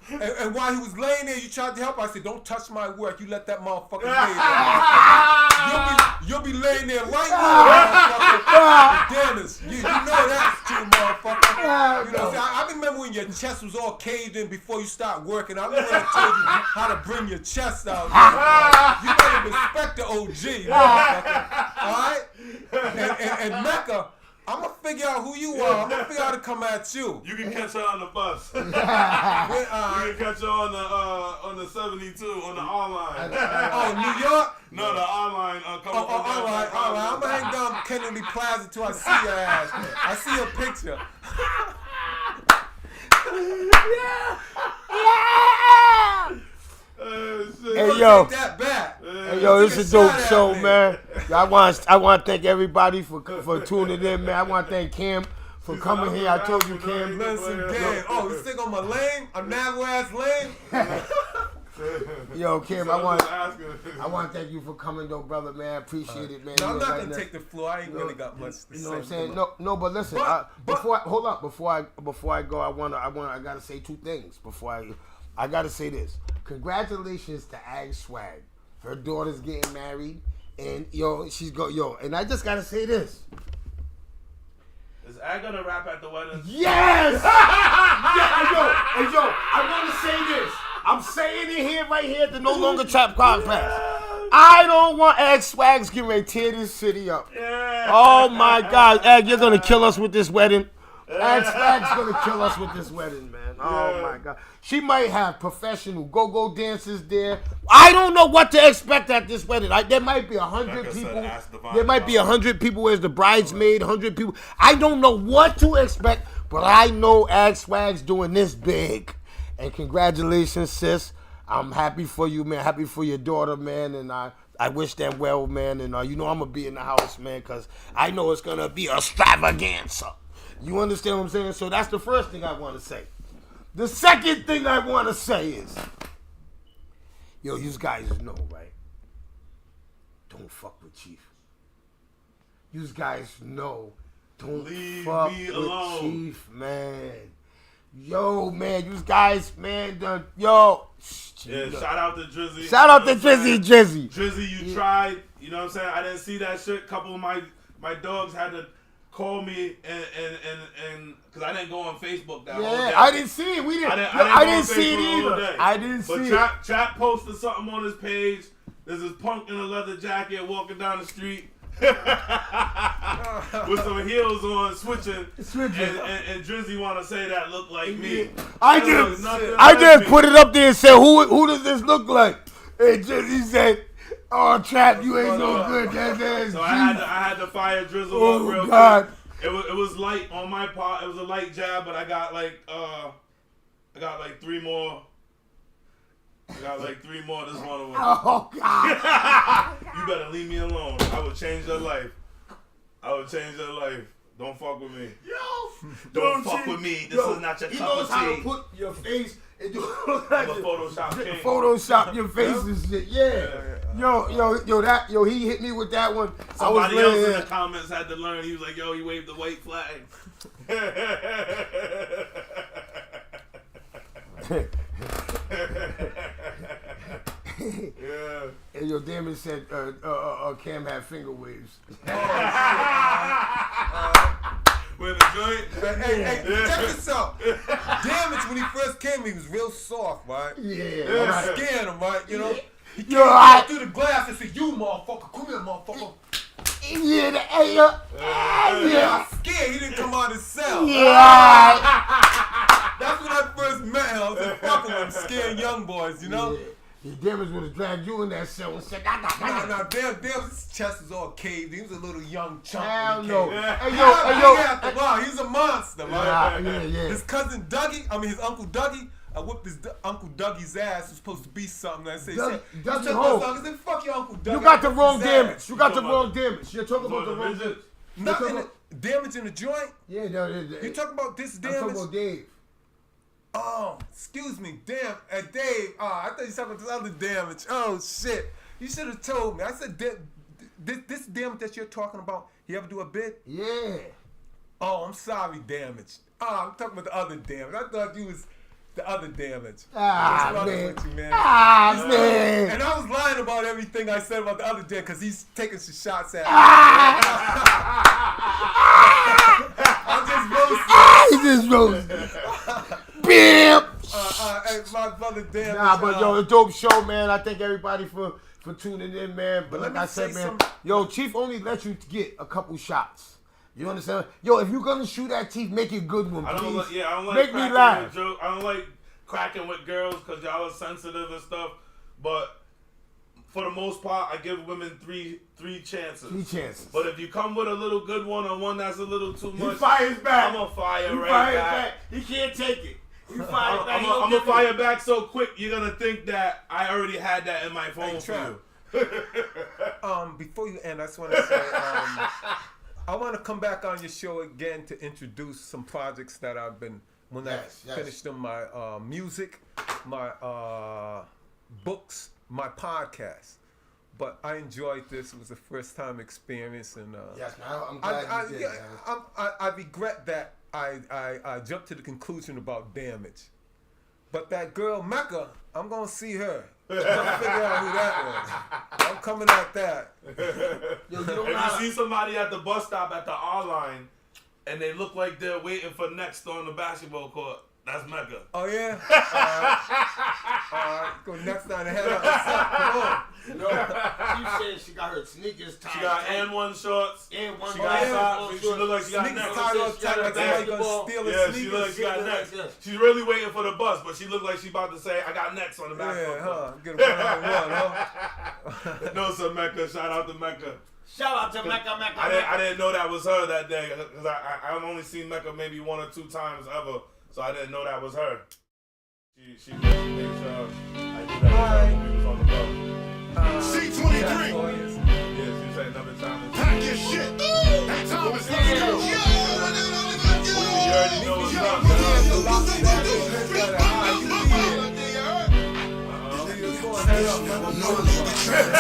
And while he was laying there, you tried to help. I said, don't touch my work. You let that motherfucker lay there. You'll be laying there right now, motherfucker. Damage. You know that's true, motherfucker. You know, I remember when your chest was all caved in before you start working. I remember when I told you how to bring your chest out. You better respect the OG, motherfucker. All right? And Mecca, I'm going to figure out who you are. I'm going to figure out how to come at you. You can catch her on the bus. You can catch her on the 72 on the online. Oh, New York? No, the online. All right. I'm going to hang down Kennedy Plaza till I see your ass. I see your picture. Hey yo, Take that back. hey yo, this is a dope show, man. I want to thank everybody for tuning in, man. I want to thank Cam for coming here. I told you, Cam. Listen, game. Oh, you think I'm a lame? A narrow ass lame? Yo, Cam, I want to thank you for coming, though, brother, man. Appreciate it, man. No, I'm You not right gonna now. take the floor. I ain't really got much to say. You know what I'm saying? No, but listen. Before I go, I gotta say two things. I gotta say this. Congratulations to Ag Swag. Her daughter's getting married, and and I just gotta say this. Is Ag gonna rap at the wedding? Yes! Hey, yo, I want to say this. I'm saying it here, right here, at the No Longer Trap Podcast. I don't want Ag Swags getting ready to tear this city up. Yeah. Oh, my God. Ag, you're going to kill us with this wedding. Swag's gonna kill us with this wedding, man. Oh my God. She might have professional go-go dancers there. I don't know what to expect at this wedding. There might be 100 people. There might be 100 people as the bridesmaid, 100 people. I don't know what to expect, but I know Swag's doing this big. And congratulations, sis. I'm happy for you, man. Happy for your daughter, man. And I wish them well, man. And I'm going to be in the house, man, because I know it's going to be a extravaganza. You understand what I'm saying? So that's the first thing I want to say. The second thing I want to say is, yo, you guys know, right? Don't fuck with Chief. You guys know, don't Leave fuck me with alone. Chief, man. Yo, man, you guys, man, yo. Yeah, shout out to Drizzy. Shout out You to know what I'm Drizzy, saying? Drizzy. Drizzy, you tried. You know what I'm saying? I didn't see that shit. A couple of my dogs had to call me and because I didn't go on Facebook that whole day. Yeah, I didn't see it. We didn't. I didn't see it either. I didn't see it. But Chap posted something on his page. There's this punk in a leather jacket walking down the street with some heels on, switching. And Drizzy want to say that look like me. I just put it up there and said, who does this look like? And Drizzy said, oh, Trap, you ain't no good. So I had to fire Drizzle up real God. quick. It was light on my part. It was a light jab, but I got like 3 more. I got like 3 more. This one of them. Oh, God. You better leave me alone. I will change your life. Don't fuck with me. Yo, Don't fuck with me. This is not your he cup knows of how to tea. put your face and do I'm a Photoshop king. Photoshop your face and shit. Yo, he hit me with that one. Somebody else in the comments had to learn. He was like, yo, he waved the white flag. Yeah. And your Damage said Cam had finger waves. With a joint. Hey, check this out. Damage, when he first came, he was real soft, right? Yeah. I Right. was scared him, right? You know? He Yo, came through the glass and said, you motherfucker, come here, motherfucker. Yeah, I yeah. was scared he didn't come out his cell. Yeah. That's when I first met him. I was like, fucking with him, scared young boys, you know? Your Damage would have dragged you in that cell and said, Nah, damn, his chest was all caved. He was a little young chunk. Hell when he no. came. Hey, yo. Wow, he's a monster, man. Yeah. His cousin Dougie, his Uncle Dougie, I whipped his Uncle Dougie's ass. Was supposed to be something. I said, Dougie Ho. I said, fuck your Uncle Dougie. You got the I whipped wrong his Damage. ass. You got the wrong Damage. You're talking about For the the wrong midget? Damage. Nothing. Damage in the joint? Yeah, You talking about this I'm damage? talking about Dave. Oh, excuse me, damn, Dave. Oh, I thought you were talking about this other damage. Oh shit, you should have told me. I said this damage that you're talking about. You ever do a bit? Yeah. Oh, I'm sorry, damage. Oh, I'm talking about the other damage. I thought you was the other damage. Ah, What's wrong man. with you, man? Ah, man. And I was lying about everything I said about the other damage because he's taking some shots at me. I'm just roasting. He just roasted. Bam. Hey, my brother, damage. Nah, but yo, a dope show, man. I thank everybody for tuning in, man. But Let like me I said, say man, something. yo, Chief only lets you get a couple shots. You understand? Yo, if you're gonna shoot at Chief, make it a good one, I don't please. like Make me cracking laugh. with jokes. I don't like cracking with girls because y'all are sensitive and stuff. But for the most part, I give women three chances. 3 chances. But if you come with a little good one or one that's a little too He much, fires back. I'm gonna fire He right fires back. He can't take it. He fires back. I'm gonna fire back so quick you're gonna think that I already had that in my phone for Trap. you. Before you end, I just want to say, I want to come back on your show again to introduce some projects that I've been, when I finished them, my music, my books, my podcast. But I enjoyed this. It was a first time experience, and Yes, man. I'm glad you did. I regret that I jumped to the conclusion about damage. But that girl Mecca, I'm gonna see her. I'm gonna figure out who that was. I'm coming at that. Yo, you don't If know you see somebody at the bus stop at the R line and they look like they're waiting for next on the basketball court, that's Mecca. Oh yeah? Alright. Go next time and head up. Come on. No, she said she got her sneakers tied. She got tight. N1 shorts and one She bar, got all size. She short. look like she got Sneakers neck. tied up tight like somebody gonna steal a Yeah, she sneaker. look like she got Sneakers, next. yeah. She's really waiting for the bus, but she look like she about to say, "I got next on the back." Yeah, huh? Get a 1-on-1, huh? No, sir, Mecca. Shout out to Mecca. Shout out to Mecca. I didn't know that was her that day because I've only seen Mecca maybe 1 or 2 times ever, so I didn't know that was her. She made sure I knew that when we was on the bus. C23. Yeah, she said another time. Pack your shit. Hey, Thomas, let's go. You already know what's up. No longer trapped.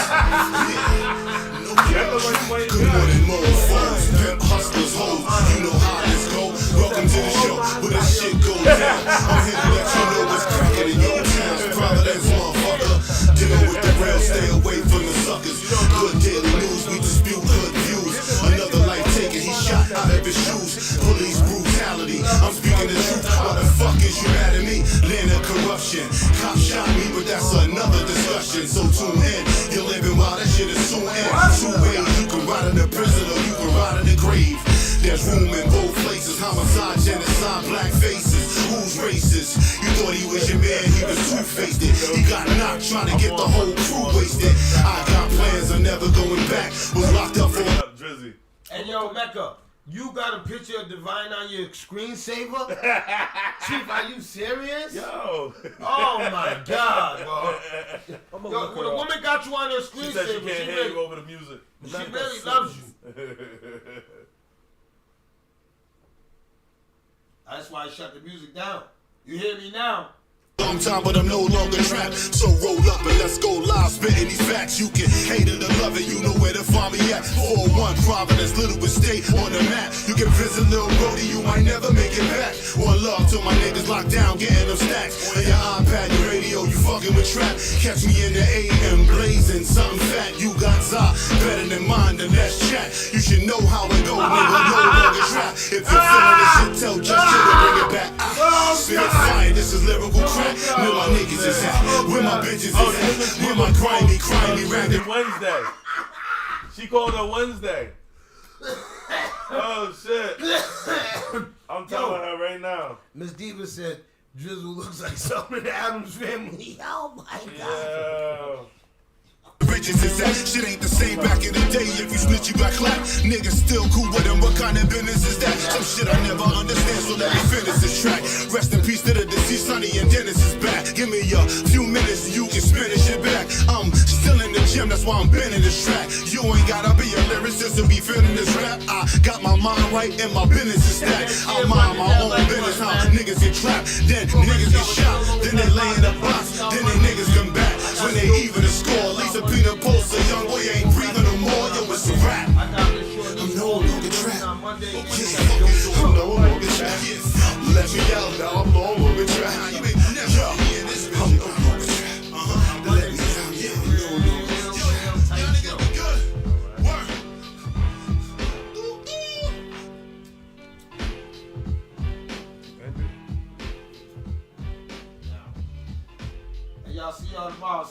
That look like Wayne Good morning, mofos, pimp hustlers, hoes. You know how this go. Welcome to the show where this shit goes down. I'm here to let you know what's cracking in your town. Providence, motherfucker. Deal with the real, stay away from the suckers. Good daily news, we dispute good views. Another life taken, he shot out of his shoes. Police brutality, I'm speaking the truth. Why the fuck is you mad at me? Land of corruption. Cop shot me, but that's another discussion. So tune in, you're living while that shit is soon in. 2 ways, you can ride in the prison or you can ride in the grave. There's room in both places. Homicide, genocide, black faces. Who's racist? You thought he was your man, he was two-faced it. He got knocked trying to get the whole crew wasted. I got plans, I'm never going back. Was locked up for Drizzy. And yo, Mecca, you got a picture of Divine on your screensaver? Chief, are you serious? Yo. Oh my God, bro. I'm gonna Yo, look when her a up. woman got you on her She said she screensaver, can't hear you over the music. she really loves you. That's why I shut the music down. You hear me now? long time, but I'm no longer trapped. So roll up and let's go live, spitting these facts. You can hate it or love it, you know where to find me at. 401 Providence, Little Estate on the map. You can visit Lil Brody, you might never make it back. One love to my niggas locked down, getting them stacks. On your iPad, your radio, you fucking with trap. Catch me in the AM, blazing something fat. You got za, better than mine, then let's chat. You should know how it go, nigga, no longer trap. If you're feeling this shit, tell just to bring it back. Spit fire, this is lyrical crack. Where my niggas is at, where my bitches is at, where my grimy random. Wednesday. She called her Wednesday. Oh shit. I'm telling her right now. Miss Diva said Drizzle looks like something in the Addams Family. Oh my God. Yeah. Bitches is that shit ain't the same back in the day. If you snitch, you got clapped. Niggas still cool with them. What kind of business is that? Some shit I never understand, so let me finish this track. Rest in peace to the deceased, Sonny and Dennis is back. Give me a few minutes and you can finish it back. I'm still in the gym, that's why I'm bending this track. You ain't gotta be a lyricist to be feeling this rap. I got my mind right and my business is stacked. I mind my own business, how niggas get trapped. Then niggas get shot, then they lay in the box, then they niggas come back. When they even the score, Lisa Peter Poster, young boy ain't breathing no more, yo, it's a rap. I'm no longer trapped. Yeah, I'm no longer trapped. Let me out now, I'm no longer trapped. Yo, I'm no longer trapped. Let me out, yeah, no longer trapped. Y'all niggas be good. Work. And y'all see y'all tomorrow,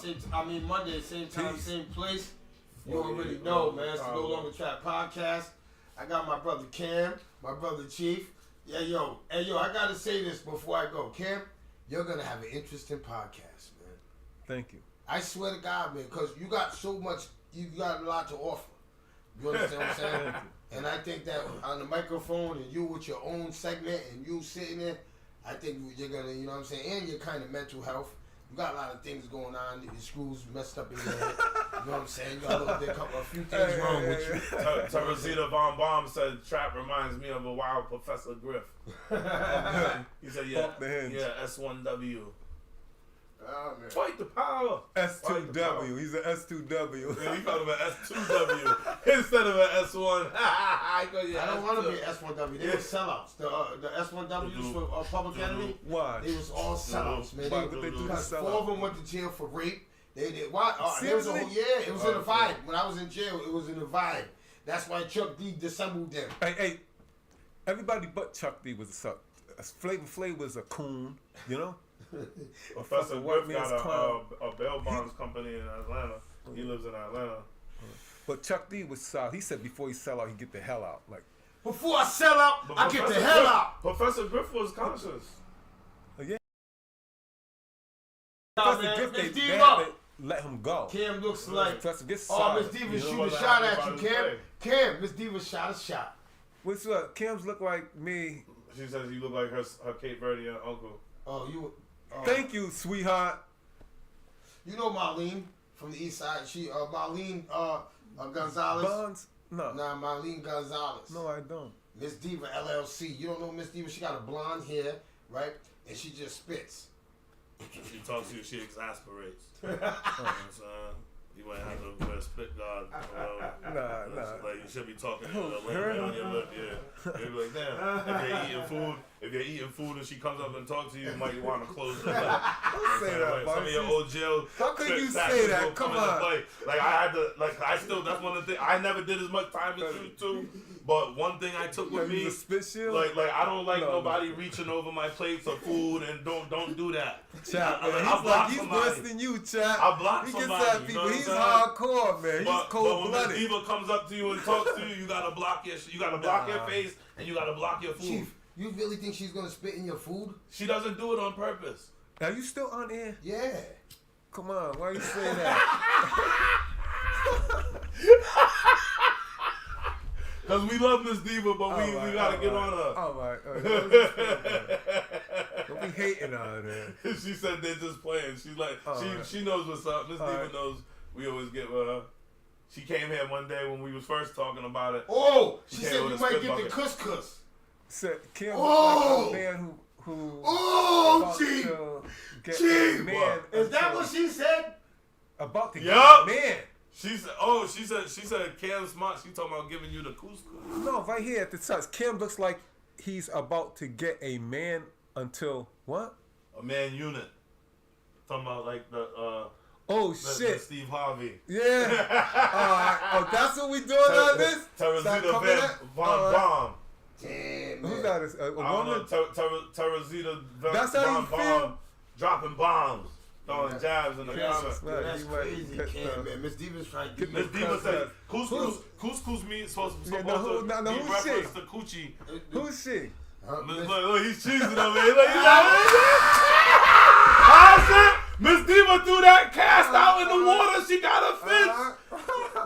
Monday, same time, same place. You already know, man. It's the No Longer Trap podcast. I got my brother Cam, my brother Chief. Yeah, yo. Hey, yo, I got to say this before I go. Cam, you're going to have an interesting podcast, man. Thank you. I swear to God, man, because you got so much, you got a lot to offer. You understand what I'm saying? And I think that on the microphone and you with your own segment and you sitting there, I think you're going to, you know what I'm saying, and your kind of mental health. You got a lot of things going on. Your screws messed up in your head. You know what I'm saying? You got a few things wrong with you. Teresita Von Baum said Trap reminds me of a wild Professor Griff. He said, yeah, S1W. Oh, man. Fight the power. S2W. He's an S2W. Yeah, you called him an S2W instead of an S1. I don't want to be an S1W. They were sellouts. The S1Ws for Public Enemy. Why? They was all sellouts, man. Why would they do the Because 4 sellout? of them went to jail for rape. They did. Why? There was a whole, Seriously? it was in the vibe. When I was in jail, it was in the vibe. That's why Chuck D dissembled them. Hey, everybody but Chuck D was a suck. Flavor Flav was a coon, you know? Professor Fucking Griff got man's clown. a bail bonds company in Atlanta. He lives in Atlanta. But Chuck D was he said before he sell out, he get the hell out. Like Before I sell out, I get the hell out. Professor Griff was conscious. yeah. Nah, Professor man, Griff, Miss they Diva. had to let him go. Cam looks like, Professor gets oh, solid. Miss Diva You know shoot a what shot happened at about you, his Cam. play. Cam, Miss Diva shot a shot. What's up? Cam's look like me. She says you look like her Cape Verdean uncle. Oh, you. Thank you, sweetheart. You know Marlene from the East Side. She, Marlene Gonzalez. Bonds? No. Nah, Marlene Gonzalez. No, I don't. Miss Diva LLC. You don't know Miss Diva? She got a blonde hair, right? And she just spits. She talks to you, she exasperates. You know what I'm saying? You might have to wear a spit guard. Nah. Like you should be talking to her on your lip, yeah. You'd be like, damn. If you're eating food and she comes up and talks to you, you might want to close your lip. Don't say that, Like, some of your old jail. How could you spit say tactics that? will Come into on. play. Like I had to, that's one of the things. I never did as much time as you two. But one thing I took with Like, me, you a spit shield? like I don't like No, nobody reaching over my plates of food, and don't do that. Chap, I- man, I block he's somebody. worse than you, chap. I block he somebody, gets at you people. know what He's I'm hardcore, man. He's But cold when Miss blooded. Diva comes up to you and talks to you, you gotta block your face and you gotta block your food. Chief, you really think she's gonna spit in your food? She doesn't do it on purpose. Are you still on air? Yeah. Come on, why you say that? Cause we love Miss Diva, but we gotta get on her. All right. Don't be hating on her. She said they're just playing. She's like, she knows what's up. Miss Diva knows we always get with her. She came here one day when we was first talking about it. Oh, she came said with you a might spit get bucket. the couscous. Said Kim Oh! looks like a man who Oh, about Chief. to get Chief. a man. Is that what she said? About to Yup. get a man? She said Cam Smart. She talking about giving you the couscous. No, right here at the top. Kim looks like he's about to get a man until what? A man unit. Talking about like the Oh the shit! Steve Harvey. Yeah. Oh, that's what we doing on this. Start Teresita coming Van at- Bomb. Damn, Who's man. that? Is a I don't woman? know. Teresita Van That's how you feel? Bomb. Dropping bombs. Throwing jabs in the Yes, comments. man. That's You might crazy, get Cam, the- man. Miss Diva's trying to get get Miss Diva said Who's- couscous means supposed Yeah, now who- to now be who's reference she? to coochie. Who's she? Look, he's cheesing on me. Look, how's it? Miss Diva threw that cast out in the water. She got a fish.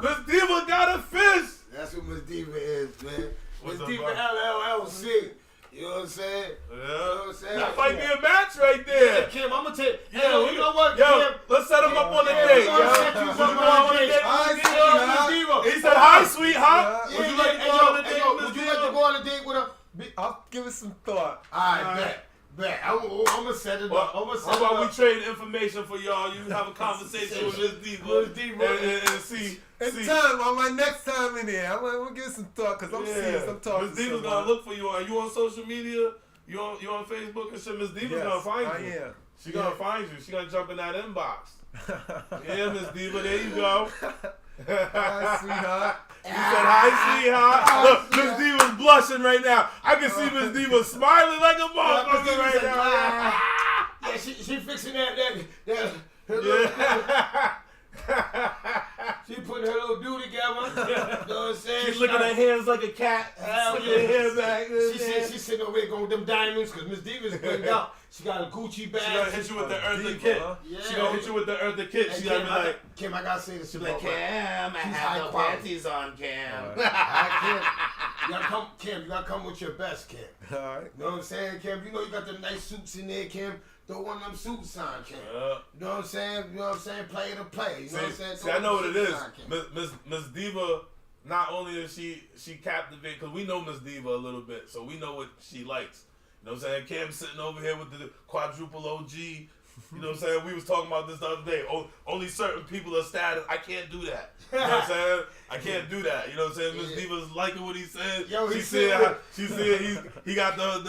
Miss Diva got a fish. That's what Miss Diva is, man. What's Miss up, Diva bro? LLC. You know what I'm saying? Yeah. You know what I'm saying? That might be a match right Yeah, there. Kim, I'm gonna take. Yo, you know what, Yo, Kim? let's set him up on a Yeah, date, we're gonna yo. set you Would up you go on on a a date. date? I with see Miss ya. Diva? Diva. He said, "Hi, sweetheart." Yeah. Would you like to go on a date with Would Miss you like to Diva? go on a date with her? I'll give it some thought. Alright, bet. I'm gonna set it up. I'm gonna set How it about we up. trade information for y'all? You have a conversation with Miss Diva Miss Diva. and see. In time, on my next time in there, I'm gonna give it some thought because I'm serious. I'm talking Miss to Diva's someone. gonna look for you. Are you on social media? You on Facebook and shit? Miss Diva's Yes, gonna find I you. am. She gonna find you. She gonna jump in that inbox. Yeah, Miss Diva, there you go. Hi, sweetheart. He said, "Hi, sweetheart." Look, Miss Diva's blushing right now. I can see Miss Diva smiling like a motherfucker right now. Yeah, she fixing that her little, Yeah. she putting her little do together. You know what I'm saying? She's licking her hands like a cat. Hell Flicking her yeah. hair back. She's sitting over here going with them diamonds because Miss Diva's blinged out. She got a Gucci bag. She gonna hit you with the Eartha Diva, Kitt. huh? Yeah. She gonna hit you with the Eartha Kitt. Hey, She gotta be like, Kim, I gotta say this. she be like, Cam, I She's have high no quality. panties on, Cam. Kim, you gotta come with your best, Kim. All right. You know what I'm saying, Kim? You know you got them nice suits in there, Kim. Throw one of them suits on, Kim. Yeah. You know what I'm saying? You know what I'm saying? Play to play. You know what I'm saying? See, I know what it is. Throw them suits on, Kim. Miss Diva, not only is she captivate, because we know Miss Diva a little bit, so we know what she likes. You know what I'm saying? Cam's sitting over here with the quadruple OG. You know what I'm saying? We was talking about this the other day. Only certain people are status. I can't do that. You know what I'm saying? I can't do that. You know what I'm saying? Miss Yeah. Diva's liking what he said. Yo, she he said said he got the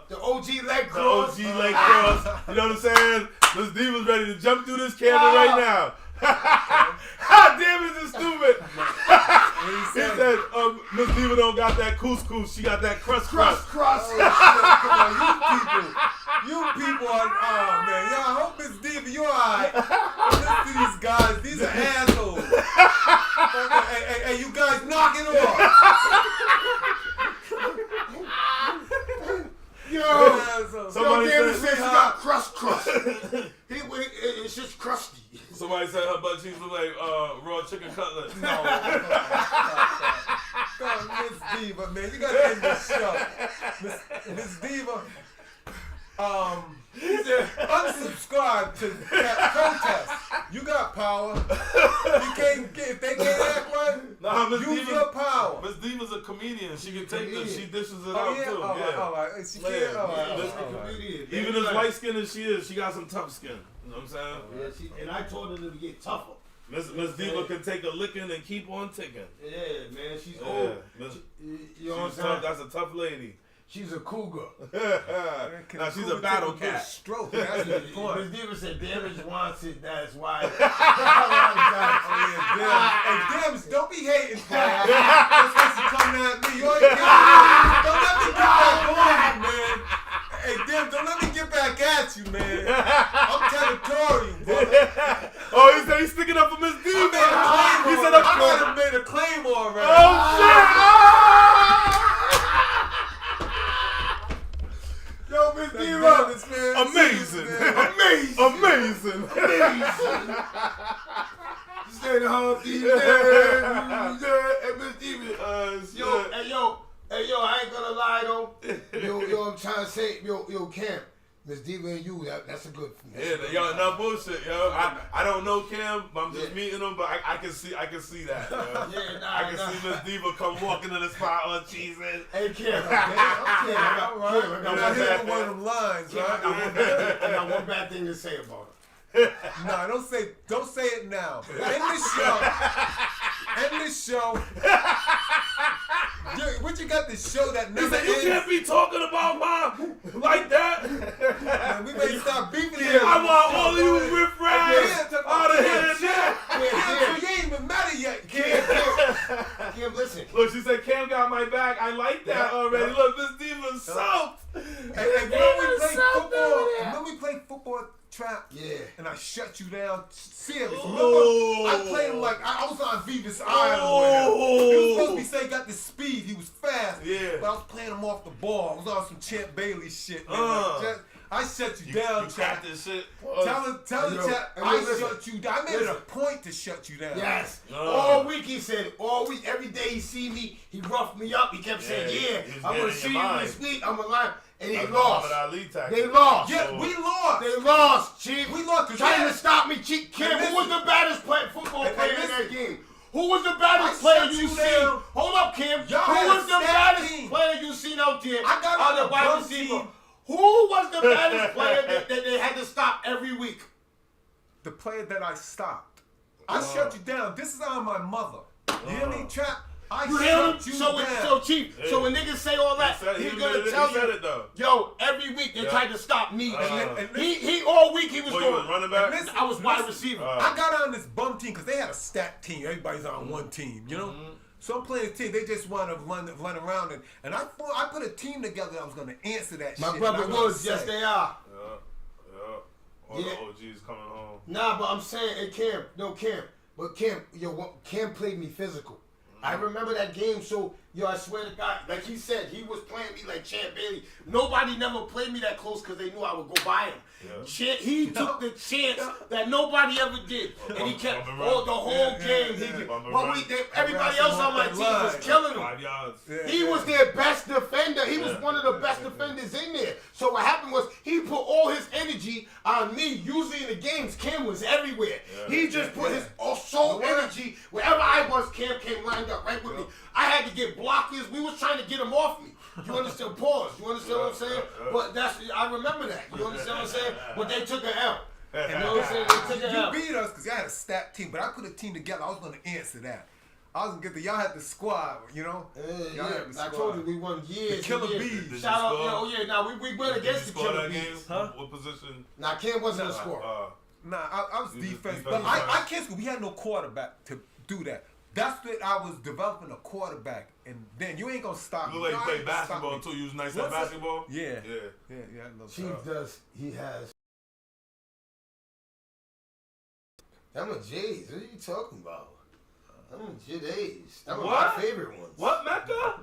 The OG leg the cross. OG leg cross. You know what I'm saying? Miss Diva's ready to jump through this camera right now. How damn is this stupid? He said, Miss Diva don't got that couscous. She got that crust. Cross. Come on, you people are, oh man, yo, I hope Miss Diva, you're alright. Listen to these guys, these are assholes. Hey, you guys knock it off. Somebody David said said she got crust. It's just crusty. Somebody said her butt cheeks look like raw chicken cutlet. No. God, Miss Diva, man, you gotta end this show. Miss Diva, unsubscribe to that protest. You got power. You can't get, if they can't act right, Nah, Miss use your power. Miss Diva's a comedian. She can take this. She dishes it Oh, out yeah? too. All right, all right. She can't. Yeah. All right, Miss- all right. Even as light skinned as she is, she got some tough skin. You know what I'm saying? Yeah, and I told her to get tougher. Miss Diva can take a licking and keep on ticking. Yeah, man, she's Yeah. old. Miss- You know what I'm she's saying? tough. That's a tough lady. She's a cougar. Now she's a battle Take a good cat. Stroke. That's the point. Miss Diva said damage wants it, that's why. Hey, Dims, don't be hating, Fire. That's you coming at me. You ain't don't let me get back on you, man. Hey, Dims, don't let me get back at you, man. I'm territorial, brother. Oh, he said he's sticking up for Miss Diva. I made a claim. He said I might have made a claim already. Oh shit! Yo, Miss Diva. Diva, man. Amazing. Amazing. Amazing. Say the whole thing. Hey, Miss Diva. Yo, hey, yo, I ain't gonna lie though. Yo, I'm trying to say, yo, Cam, Miss Diva and you, that's a good. Yeah, yo, no bullshit, yo. I don't know Kim, but I'm just meeting him, but I can see that, yo. Yeah, nah, I can see Miss Diva come walking in the spot on cheeses. Hey, Cam, I Hit one of them lines, right? got one bad thing to say about her. Nah, don't say it now. End this show. What you got this show that He never said, you ends? can't be talking about mom like that. Man, we may stop beefing I here. want all of you riffraffs out of here now. Cam, you ain't even met her yet, kid. Cam, listen. Look, she said, Cam got my back. I like that already. Look, Miss Diva's soaked. Hey, when we play football trap, Yeah. and I shut you down, serious. Remember, Oh. I played him like I was on Venus Island with him. He was supposed to be saying he got the speed, he was fast. Yeah. But I was playing him off the ball. I was on some Champ Bailey shit. Man. Like, I shut you down, You Chap. got this shit. Tell the Chap, I listen. shut you down. I made it a point to shut you down. Yes. All week he said, all week, every day he see me, he roughed me up. He kept saying, he was I'm getting going in to see your you mind. this week. I'm going to lie. And they That's lost. Muhammad Ali tactic. They lost. Yeah, we lost. They lost, Chief. We lost 'cause Trying we to had- stop me, Chief. Kim, Hey, who was listen. the baddest football Hey, player in listen. that game? Who was the baddest I player shut you you seen? down. Hold up, Kim. Y'all Who had was a the stacked baddest team. player you seen out there? I got on on the the wide bum receiver. team. Who was the baddest player that they had to stop every week? The player that I stopped. I shut you down. This is on my mother. You hear me, Trap? I You hear him? shut you So, down. so Chief, so when niggas say all that, He said- he's he gonna admitted it. tell He said you, it, though. yo, every week they tried to stop me. and he all week he was Well, you going. was running back? Listen, I was wide listen. receiver. I got on this bum team because they had a stacked team. Everybody's on one team, you know? So I'm playing a team. They just want to run around. And I put a team together that was going to answer that My shit. brother and I gotta Woods, yes say, they are. All Yeah. the OGs coming home. Nah, but I'm saying, hey Cam, but Cam played me physical. I remember that game, so yo, I swear to God, like he said, he was playing me like Champ Bailey. Nobody never played me that close because they knew I would go by him. He took the chance that nobody ever did, and he kept all the whole game. Everybody else on my team was killing him. 5 yards. He was their best defender. He was one of the best defenders in there. So what happened was he put all his energy on me. Usually in the games, Cam was everywhere. He just put his sole energy wherever I was. Cam came lined up right with me. I had to get blockers. We was trying to get him off me. You understand? Pause. You understand what I'm saying? But I remember that. You understand what I'm saying? But they took an L. You know what I'm saying? They took an L. You beat us because y'all had a stacked team, but I put a team together. I was going to answer that. I was going to get y'all had the squad, you know? Y'all had the I squad. told you we won years. The Killer and years. Bees. Shout out, score? yo, yeah. Now we went against the Score Killer that game? Bees. What position? Now Cam wasn't a scorer. Nah, I was You was defense. defensive But side. I can't score. We had no quarterback to do that. That's what I was developing a quarterback. And then you ain't going to stop me. You look like you Y'all play ain't gonna stop basketball me. too. You was nice at What's that? basketball? Yeah. Yeah. Yeah, I love Chief that. does. He has. Them are J's. What are you talking about? Jadays. That was What? my favorite ones. What, Mecca?